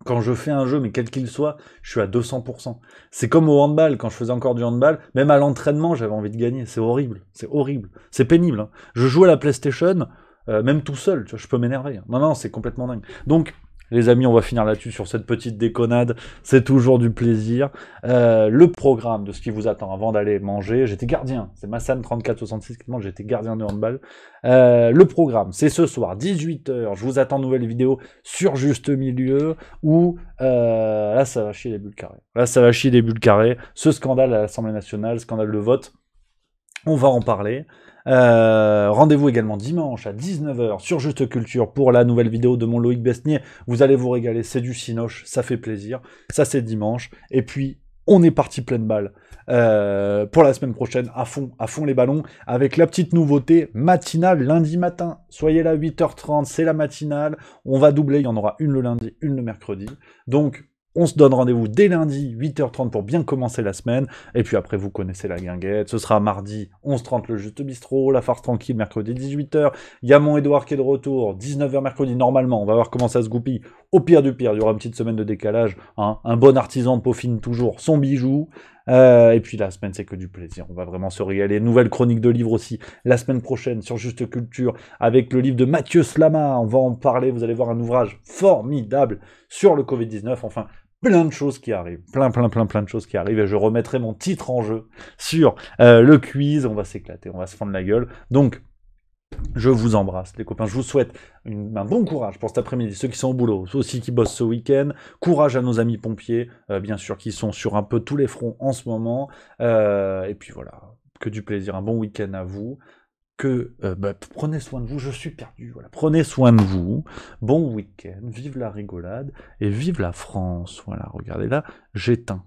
Quand je fais un jeu, mais quel qu'il soit, je suis à 200%. C'est comme au handball, quand je faisais encore du handball, même à l'entraînement, j'avais envie de gagner. C'est horrible, c'est pénible. Hein. Je joue à la PlayStation, même tout seul, tu vois, je peux m'énerver. Hein. Non, c'est complètement dingue. Donc, les amis, on va finir là-dessus sur cette petite déconnade. C'est toujours du plaisir. Le programme de ce qui vous attend avant d'aller manger. J'étais gardien. C'est Massan 3466 qui demande. J'étais gardien de handball. Le programme, c'est ce soir, 18h. Je vous attends nouvelle vidéo sur Juste Milieu. Où là, ça va chier des bulles carrées. Ce scandale à l'Assemblée nationale, scandale de vote. On va en parler. Rendez-vous également dimanche à 19h sur Juste Culture pour la nouvelle vidéo de mon Loïc Besnier. Vous allez vous régaler, c'est du cinoche, ça fait plaisir. Ça c'est dimanche. Et puis, on est parti pleine balle pour la semaine prochaine, à fond les ballons, avec la petite nouveauté matinale lundi matin. Soyez là, 8h30, c'est la matinale. On va doubler, il y en aura une le lundi, une le mercredi. Donc, on se donne rendez-vous dès lundi, 8h30 pour bien commencer la semaine. Et puis après, vous connaissez la guinguette. Ce sera mardi, 11h30 le Juste Bistrot. La farce tranquille, mercredi, 18h. Il y a mon Edouard qui est de retour, 19h mercredi, normalement. On va voir comment ça se goupille. Au pire du pire, il y aura une petite semaine de décalage. Hein. Un bon artisan peaufine toujours son bijou. Et puis la semaine, c'est que du plaisir. On va vraiment se régaler. Nouvelle chronique de livres aussi la semaine prochaine sur Juste Culture avec le livre de Mathieu Slama. On va en parler. Vous allez voir un ouvrage formidable sur le Covid-19. Enfin, plein de choses qui arrivent. Plein de choses qui arrivent. Et je remettrai mon titre en jeu sur le quiz. On va s'éclater. On va se fendre la gueule. Donc, Je vous embrasse, les copains. Je vous souhaite un bon courage pour cet après-midi. Ceux qui sont au boulot, ceux aussi qui bossent ce week-end. Courage à nos amis pompiers, bien sûr, qui sont sur un peu tous les fronts en ce moment. Et puis voilà, que du plaisir. Un bon week-end à vous. Prenez soin de vous. Je suis perdu. Voilà, prenez soin de vous. Bon week-end. Vive la rigolade et vive la France. Voilà, regardez là, j'éteins.